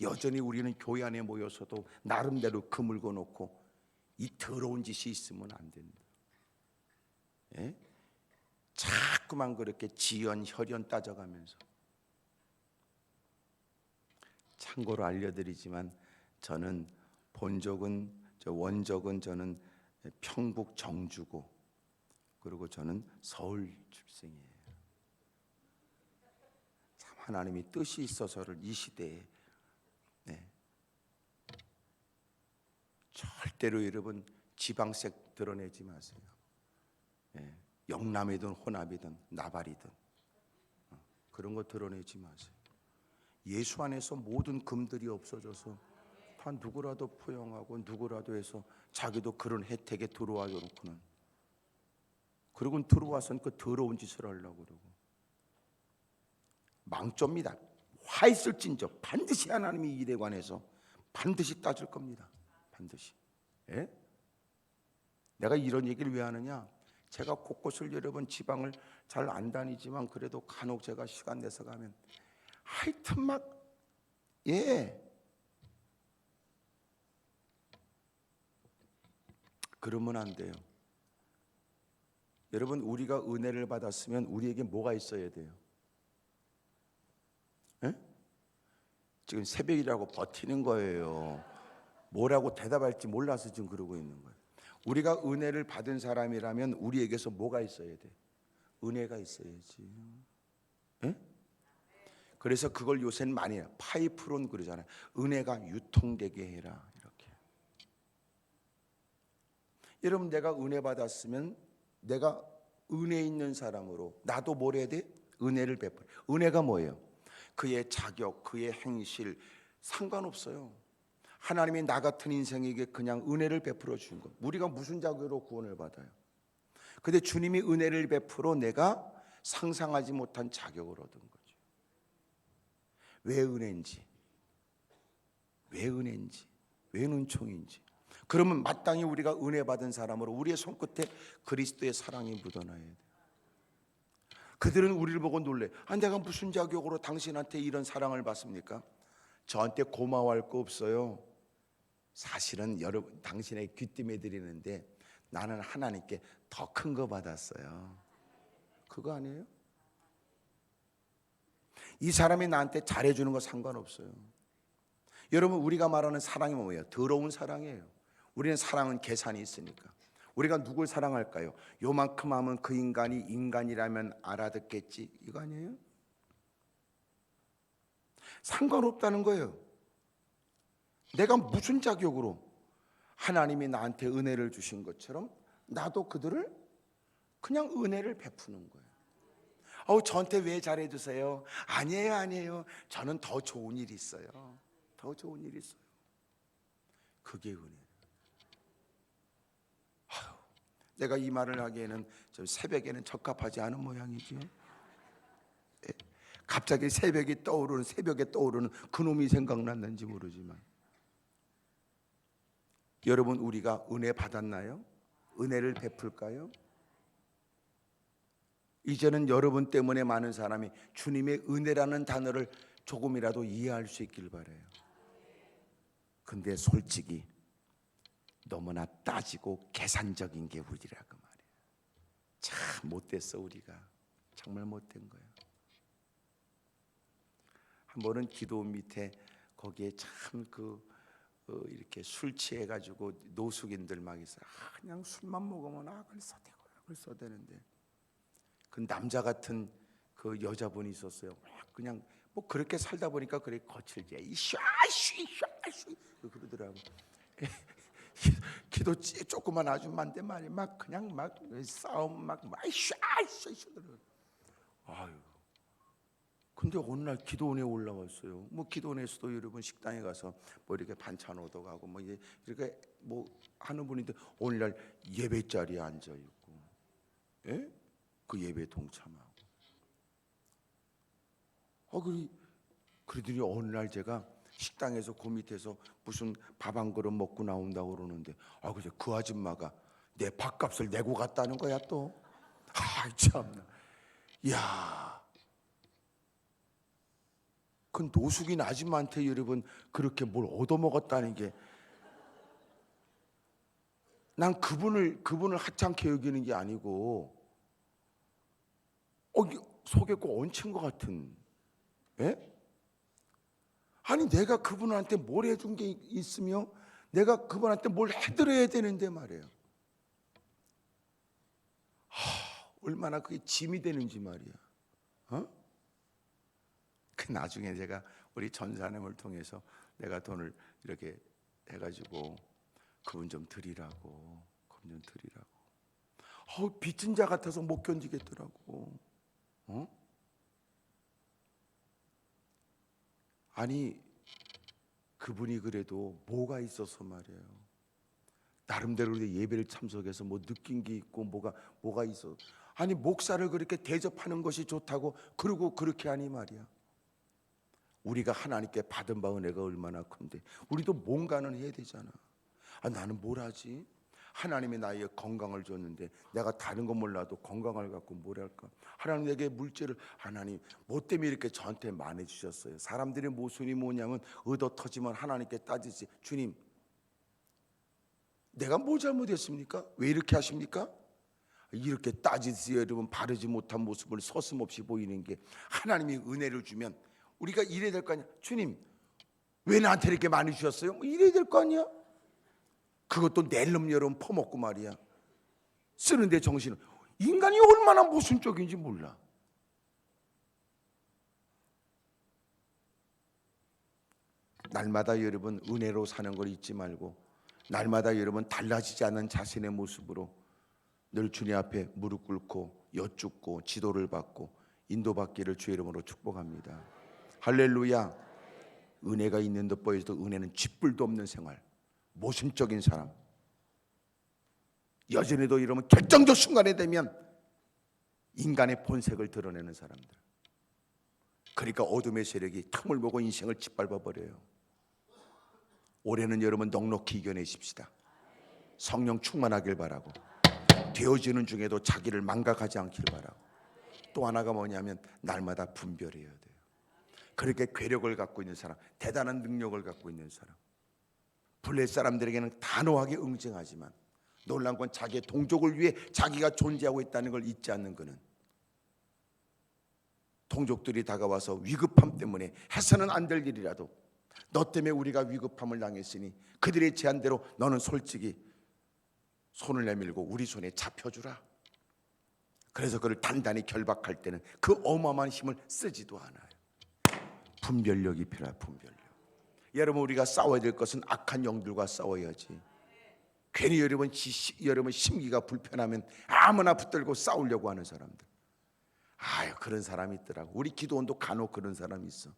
여전히 우리는 교회 안에 모여서도 나름대로 그물고 놓고 이 더러운 짓이 있으면 안 된다. 예? 자꾸만 그렇게 지연 혈연 따져가면서. 참고로 알려드리지만 저는 원적은 저는 평북 정주고 그리고 저는 서울 출생이에요. 참 하나님이 뜻이 있어서를 이 시대에 절대로 여러분 지방색 드러내지 마세요. 영남이든 호남이든 나발이든 그런 거 드러내지 마세요. 예수 안에서 모든 금들이 없어져서 다 누구라도 포용하고 누구라도 해서 자기도 그런 혜택에 들어와 놓고는 그리고 들어와서는 그 더러운 짓을 하려고 그러고 망조입니다. 화 있을진저 반드시 하나님이 이 일에 관해서 반드시 따질 겁니다. 반드시. 예? 내가 이런 얘기를 왜 하느냐? 제가 곳곳을 여러분 지방을 잘 안 다니지만 그래도 간혹 제가 시간 내서 가면 하여튼 막 그러면 안 돼요. 여러분 우리가 은혜를 받았으면 우리에게 뭐가 있어야 돼요? 지금 새벽이라고 버티는 거예요. 뭐라고 대답할지 몰라서 지금 그러고 있는 거예요. 우리가 은혜를 받은 사람이라면 우리에게서 뭐가 있어야 돼? 은혜가 있어야지. 그래서 그걸 요새는 많이 해요. 파이프론 그러잖아요. 은혜가 유통되게 해라 이렇게. 여러분 내가 은혜 받았으면 내가 은혜 있는 사람으로 나도 뭘 해야 돼? 은혜를 베풀어. 은혜가 뭐예요? 그의 자격, 그의 행실 상관없어요. 하나님이 나 같은 인생에게 그냥 은혜를 베풀어 주는 것. 우리가 무슨 자격으로 구원을 받아요? 근데 주님이 은혜를 베풀어 내가 상상하지 못한 자격을 얻은 거죠. 왜 은혜인지, 왜 은혜인지, 왜 은총인지. 그러면 마땅히 우리가 은혜 받은 사람으로 우리의 손끝에 그리스도의 사랑이 묻어나야 돼요. 그들은 우리를 보고 놀래. 내가 무슨 자격으로 당신한테 이런 사랑을 받습니까? 저한테 고마워할 거 없어요. 사실은 여러분 당신의 귀띔해 드리는데 나는 하나님께 더 큰 거 받았어요. 그거 아니에요? 이 사람이 나한테 잘해주는 거 상관없어요. 여러분 우리가 말하는 사랑이 뭐예요? 더러운 사랑이에요. 우리는 사랑은 계산이 있으니까. 우리가 누굴 사랑할까요? 요만큼 하면 그 인간이 인간이라면 알아듣겠지, 이거 아니에요? 상관없다는 거예요. 내가 무슨 자격으로 하나님이 나한테 은혜를 주신 것처럼 나도 그들을 그냥 은혜를 베푸는 거예요. 저한테 왜 잘해주세요? 아니에요. 저는 더 좋은 일이 있어요. 더 좋은 일이 있어요. 그게 은혜예요. 내가 이 말을 하기에는 좀 새벽에는 적합하지 않은 모양이죠. 갑자기 새벽에 떠오르는 그놈이 생각났는지 모르지만, 여러분 우리가 은혜 받았나요? 은혜를 베풀까요? 이제는 여러분 때문에 많은 사람이 주님의 은혜라는 단어를 조금이라도 이해할 수 있길 바라요. 근데 솔직히 너무나 따지고 계산적인 게 우리라고 말이에요. 참 못됐어. 우리가 정말 못된 거예요. 한 번은 기도 밑에 거기에 참 이렇게 술 취해가지고 노숙인들 막 있어요. 그냥 술만 먹으면 악을 써대는데 그 남자 같은 그 여자분이 있었어요. 그냥 뭐 그렇게 살다 보니까 그래 거칠지 이슈 그러더라고. 기도 조그만 아줌마인데 말이야. 막 그냥 막 싸움 막 이슈 아유. 근데 어느 날 기도원에 올라왔어요. 뭐 기도원에서도 여러분 식당에 가서 뭐 이렇게 반찬 얻어가고 뭐 이렇게 뭐 하는 분인데 어느 날 예배 자리에 앉아 있고, 예? 그 예배 동참하고. 그러더니 어느 날 제가 식당에서 그 밑에서 무슨 밥 한 그릇 먹고 나온다고 그러는데, 그래서 그 아줌마가 내 밥값을 내고 갔다는 거야 또. 참나. 야. 그 노숙인 아줌마한테 여러분 그렇게 뭘 얻어먹었다는 게, 난 그분을 하찮게 여기는 게 아니고 속에 꼭 얹힌 것 같은, 예? 아니 내가 그분한테 뭘 해준 게 있으며 내가 그분한테 뭘 해드려야 되는데 말이에요. 얼마나 그게 짐이 되는지 말이야. 그 나중에 제가 우리 전사님을 통해서 내가 돈을 이렇게 해가지고 그분 좀 드리라고. 빚진 자 같아서 못 견디겠더라고. 아니 그분이 그래도 뭐가 있어서 말이에요. 나름대로 예배를 참석해서 뭐 느낀 게 있고 뭐가 있어. 아니 목사를 그렇게 대접하는 것이 좋다고 그러고 그렇게 하니 말이야. 우리가 하나님께 받은 바 은혜가 얼마나 큰데 우리도 뭔가는 해야 되잖아. 나는 뭘 하지? 하나님이 나에게 건강을 줬는데 내가 다른 건 몰라도 건강을 갖고 뭘 할까? 하나님 내게 물질을, 하나님 뭐 때문에 이렇게 저한테 많이 주셨어요? 사람들의 모순이 뭐냐면 얻어 터지면 하나님께 따지지. 주님 내가 뭐 잘못했습니까? 왜 이렇게 하십니까? 이렇게 따지지 여러분 바르지 못한 모습을 서슴없이 보이는 게, 하나님이 은혜를 주면 우리가 이래야 될 거 아니야. 주님 왜 나한테 이렇게 많이 주셨어요? 뭐 이래야 될 거 아니야. 그것도 낼름 여름 퍼먹고 말이야. 쓰는데 정신은, 인간이 얼마나 모순적인지 몰라. 날마다 여러분 은혜로 사는 걸 잊지 말고, 날마다 여러분 달라지지 않는 자신의 모습으로 늘 주님 앞에 무릎 꿇고 여쭙고 지도를 받고 인도받기를 주의 이름으로 축복합니다. 할렐루야. 은혜가 있는 듯 보여도 은혜는 쥐뿔도 없는 생활, 모순적인 사람, 여전히도 이러면 결정적 순간이 되면 인간의 본색을 드러내는 사람들. 그러니까 어둠의 세력이 틈을 보고 인생을 짓밟아 버려요. 올해는 여러분 넉넉히 이겨내십시다. 성령 충만하길 바라고, 되어지는 중에도 자기를 망각하지 않길 바라고, 또 하나가 뭐냐면 날마다 분별해야 돼요. 그렇게 괴력을 갖고 있는 사람, 대단한 능력을 갖고 있는 사람, 블레 사람들에게는 단호하게 응징하지만 놀라운 건 자기의 동족을 위해 자기가 존재하고 있다는 걸 잊지 않는 그는, 동족들이 다가와서 위급함 때문에 해서는 안 될 일이라도 너 때문에 우리가 위급함을 당했으니 그들의 제안대로 너는 솔직히 손을 내밀고 우리 손에 잡혀주라. 그래서 그를 단단히 결박할 때는 그 어마어마한 힘을 쓰지도 않아요. 분별력이 필요해요. 분별력. 여러분, 우리가 싸워야 될 것은 악한 영들과 싸워야지. 괜히 여러분 심기가 불편하면 아무나 붙들고 싸우려고 하는 사람들. 그런 사람이 있더라고. 우리 기도원도 간혹 그런 사람이 있어.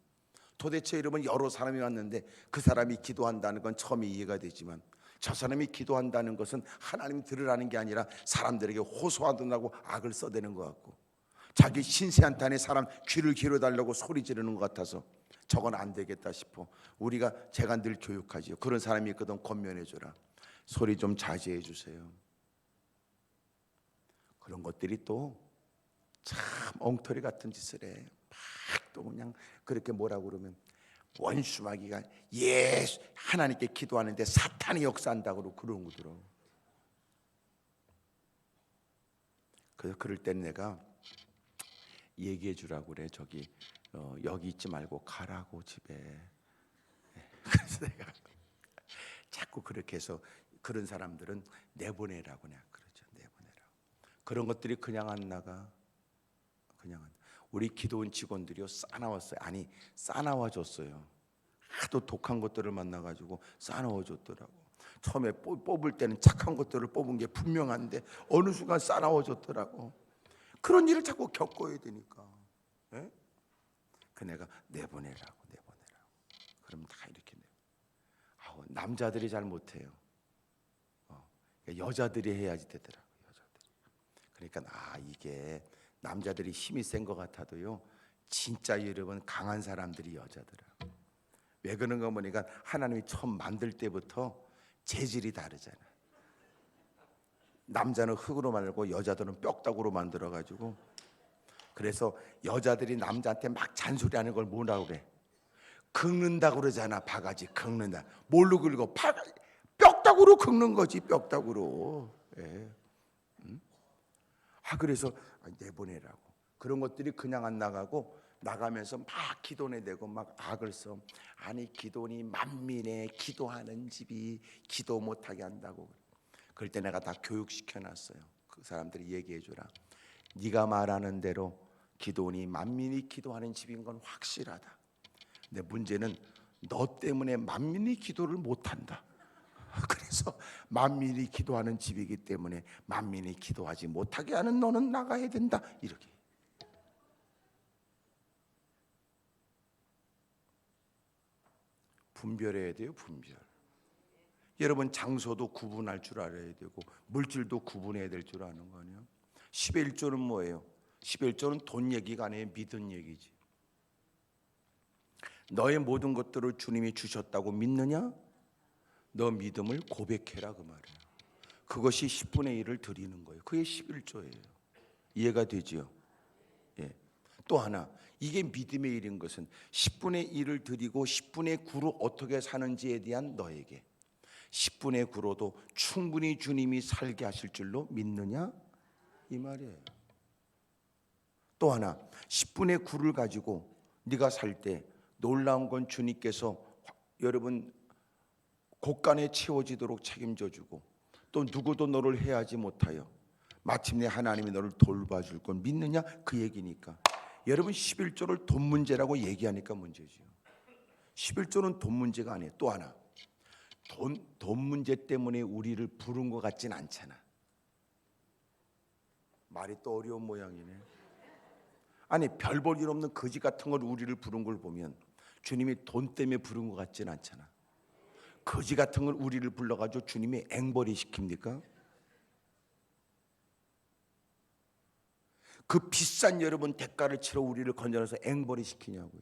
도대체 여러분 여러 사람이 왔는데 그 사람이 기도한다는 건 처음 이해가 되지만, 저 사람이 기도한다는 것은 하나님 들으라는 게 아니라 사람들에게 호소하느라고 악을 써대는 것 같고, 자기 신세한탄에 사람 귀를 기울여달라고 소리 지르는 것 같아서 저건 안 되겠다 싶어. 제가 늘 교육하지요. 그런 사람이 있거든 권면해줘라. 소리 좀 자제해 주세요. 그런 것들이 또 참 엉터리 같은 짓을 해. 막 또 그냥 그렇게 뭐라고 그러면 원수마귀가 하나님께 기도하는데 사탄이 역사한다고 그러는 거더라고. 그래서 그럴 땐 내가 얘기해 주라고 그래. 여기 있지 말고 가라고 집에. 그래서 내가 자꾸 그렇게 해서 그런 사람들은 내보내라고 그냥 그러죠. 내보내라고. 그런 것들이 그냥 안 나가. 우리 기도원 직원들이요 싸나왔어요. 아니 싸나와 줬어요. 하도 독한 것들을 만나가지고 싸나와 줬더라고. 처음에 뽑을 때는 착한 것들을 뽑은 게 분명한데 어느 순간 싸나와 줬더라고. 그런 일을 자꾸 겪어야 되니까. 예? 그 내가 내보내라고. 그럼 다 이렇게 남자들이 잘 못해요. 여자들이 해야지 되더라고. 여자들이. 그러니까 이게 남자들이 힘이 센 것 같아도요, 진짜 여러분 강한 사람들이 여자더라고. 왜 그런가 보니까 하나님이 처음 만들 때부터 재질이 다르잖아. 남자는 흙으로 말고 여자들은 뼈다구로 만들어가지고, 그래서 여자들이 남자한테 막 잔소리하는 걸 뭐라고 그래? 긁는다고 그러잖아. 바가지 긁는다. 뭘로 긁어? 뼈다구로 긁는 거지. 뼈다구로. 예. 그래서 내보내라고. 그런 것들이 그냥 안 나가고, 나가면서 막 기도내 대고 막 악을 써. 아니 기도니 만민의 기도하는 집이 기도 못하게 한다고. 그럴 때 내가 다 교육시켜놨어요. 그 사람들이 얘기해주라. 네가 말하는 대로 기도니 만민이 기도하는 집인 건 확실하다. 근데 문제는 너 때문에 만민이 기도를 못한다. 그래서 만민이 기도하는 집이기 때문에 만민이 기도하지 못하게 하는 너는 나가야 된다. 이렇게. 분별해야 돼요. 분별. 여러분 장소도 구분할 줄 알아야 되고 물질도 구분해야 될 줄 아는 거 아니에요? 11조는 뭐예요? 11조는 돈 얘기가 아니에요. 믿음 얘기지. 너의 모든 것들을 주님이 주셨다고 믿느냐? 너 믿음을 고백해라 그 말이에요. 그것이 10분의 1을 드리는 거예요. 그게 11조예요. 이해가 되지요? 예. 또 하나, 이게 믿음의 일인 것은 10분의 1을 드리고 10분의 9로 어떻게 사는지에 대한 너에게 10분의 9로도 충분히 주님이 살게 하실 줄로 믿느냐? 이 말이에요. 또 하나, 10분의 9를 가지고 네가 살 때 놀라운 건 주님께서 여러분 곳간에 채워지도록 책임져 주고, 또 누구도 너를 해하지 못하여 마침내 하나님이 너를 돌봐줄 건 믿느냐? 그 얘기니까. 여러분 11조를 돈 문제라고 얘기하니까 문제죠. 11조는 돈 문제가 아니에요. 또 하나, 돈 문제 때문에 우리를 부른 것 같진 않잖아. 말이 또 어려운 모양이네. 아니 별 볼 일 없는 거지 같은 걸 우리를 부른 걸 보면 주님이 돈 때문에 부른 것 같진 않잖아. 거지 같은 걸 우리를 불러가지고 주님이 앵벌이 시킵니까? 그 비싼 여러분 대가를 치러 우리를 건져내서 앵벌이 시키냐고요.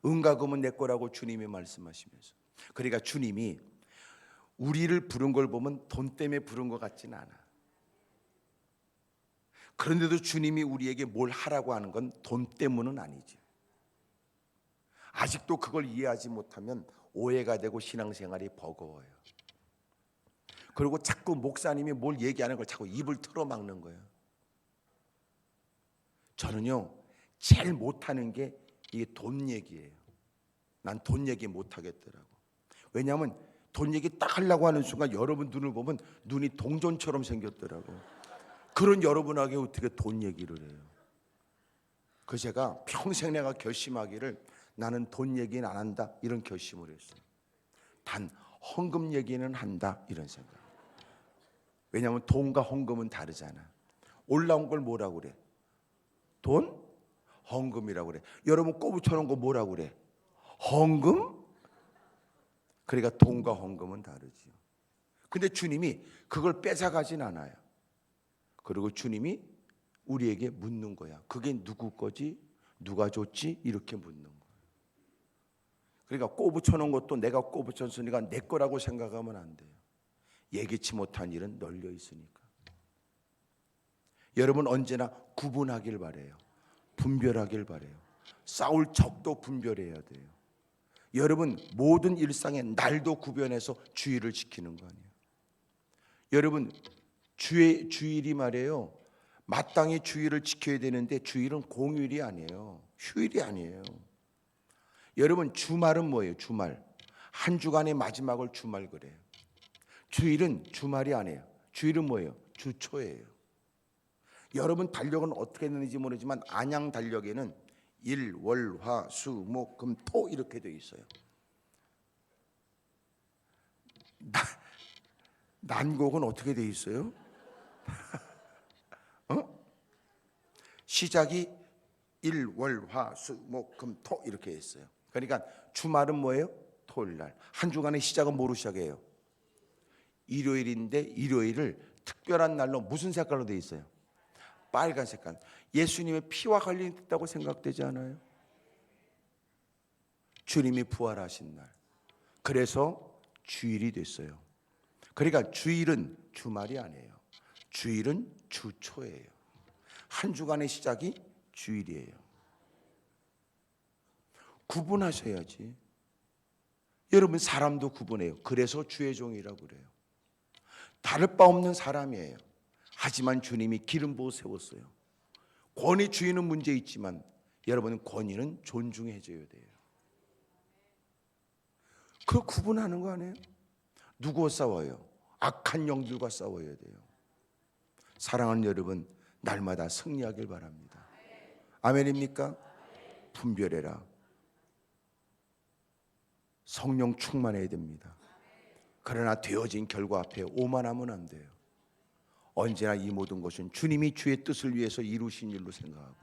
은과 금은 내 거라고 주님이 말씀하시면서. 그러니까 주님이 우리를 부른 걸 보면 돈 때문에 부른 것 같지는 않아. 그런데도 주님이 우리에게 뭘 하라고 하는 건 돈 때문은 아니지. 아직도 그걸 이해하지 못하면 오해가 되고 신앙생활이 버거워요. 그리고 자꾸 목사님이 뭘 얘기하는 걸 자꾸 입을 틀어막는 거예요. 저는요 제일 못하는 게 이게 돈 얘기예요. 난 돈 얘기 못하겠더라고. 왜냐하면 돈 얘기 딱 하려고 하는 순간 여러분 눈을 보면 눈이 동전처럼 생겼더라고. 그런 여러분에게 어떻게 돈 얘기를 해요? 그 제가 평생 내가 결심하기를 나는 돈 얘기는 안 한다 이런 결심을 했어요. 단 헌금 얘기는 한다 이런 생각. 왜냐하면 돈과 헌금은 다르잖아. 올라온 걸 뭐라고 그래? 돈? 헌금이라고 그래. 여러분 꼬부쳐놓은 거 뭐라고 그래? 헌금? 그러니까 돈과 헌금은 다르지요. 근데 주님이 그걸 뺏어가진 않아요. 그리고 주님이 우리에게 묻는 거야. 그게 누구 거지? 누가 줬지? 이렇게 묻는 거야. 그러니까 꼬부쳐놓은 것도 내가 꼬부쳤으니까 내 거라고 생각하면 안 돼요. 예기치 못한 일은 널려 있으니까. 여러분 언제나 구분하길 바래요. 분별하길 바래요. 싸울 적도 분별해야 돼요. 여러분 모든 일상의 날도 구별해서 주의를 지키는 거 아니에요. 여러분 주일이 말이에요. 마땅히 주일을 지켜야 되는데 주일은 공휴일이 아니에요. 휴일이 아니에요. 여러분 주말은 뭐예요? 주말. 한 주간의 마지막을 주말 그래요. 주일은 주말이 아니에요. 주일은 뭐예요? 주초예요. 여러분 달력은 어떻게 되는지 모르지만 안양 달력에는 일, 월, 화, 수, 목, 금, 토 이렇게 돼 있어요. 난곡은 어떻게 돼 있어요? 시작이 일, 월, 화, 수, 목, 금, 토 이렇게 있어요. 그러니까 주말은 뭐예요? 토요일 날. 한 주간의 시작은 뭐로 시작해요? 일요일인데 일요일을 특별한 날로 무슨 색깔로 돼 있어요? 빨간 색깔. 예수님의 피와 관련있다고 생각되지 않아요? 주님이 부활하신 날. 그래서 주일이 됐어요. 그러니까 주일은 주말이 아니에요. 주일은 주초예요. 한 주간의 시작이 주일이에요. 구분하셔야지. 여러분 사람도 구분해요. 그래서 주의 종이라고 그래요. 다를 바 없는 사람이에요. 하지만 주님이 기름 부어 세웠어요. 권위 주의는 문제 있지만 여러분 권위는 존중해줘야 돼요. 그 구분하는 거 아니에요? 누구와 싸워요? 악한 영들과 싸워야 돼요. 사랑하는 여러분 날마다 승리하길 바랍니다. 아멘입니까? 분별해라. 성령 충만해야 됩니다. 그러나 되어진 결과 앞에 오만하면 안 돼요. 언제나 이 모든 것은 주님이 주의 뜻을 위해서 이루신 일로 생각하고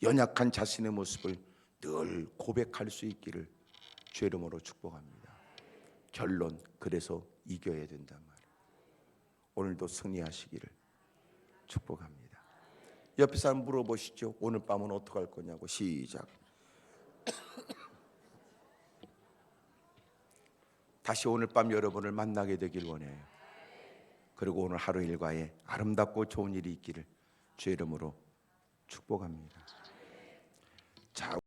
연약한 자신의 모습을 늘 고백할 수 있기를 주의 이름으로 축복합니다. 결론, 그래서 이겨야 된단 말이에요. 오늘도 승리하시기를 축복합니다. 옆에 사람 물어보시죠. 오늘 밤은 어떻게 할 거냐고. 시작. 다시 오늘 밤 여러분을 만나게 되길 원해요. 그리고 오늘 하루 일과에 아름답고 좋은 일이 있기를 주의 이름으로 축복합니다. 자.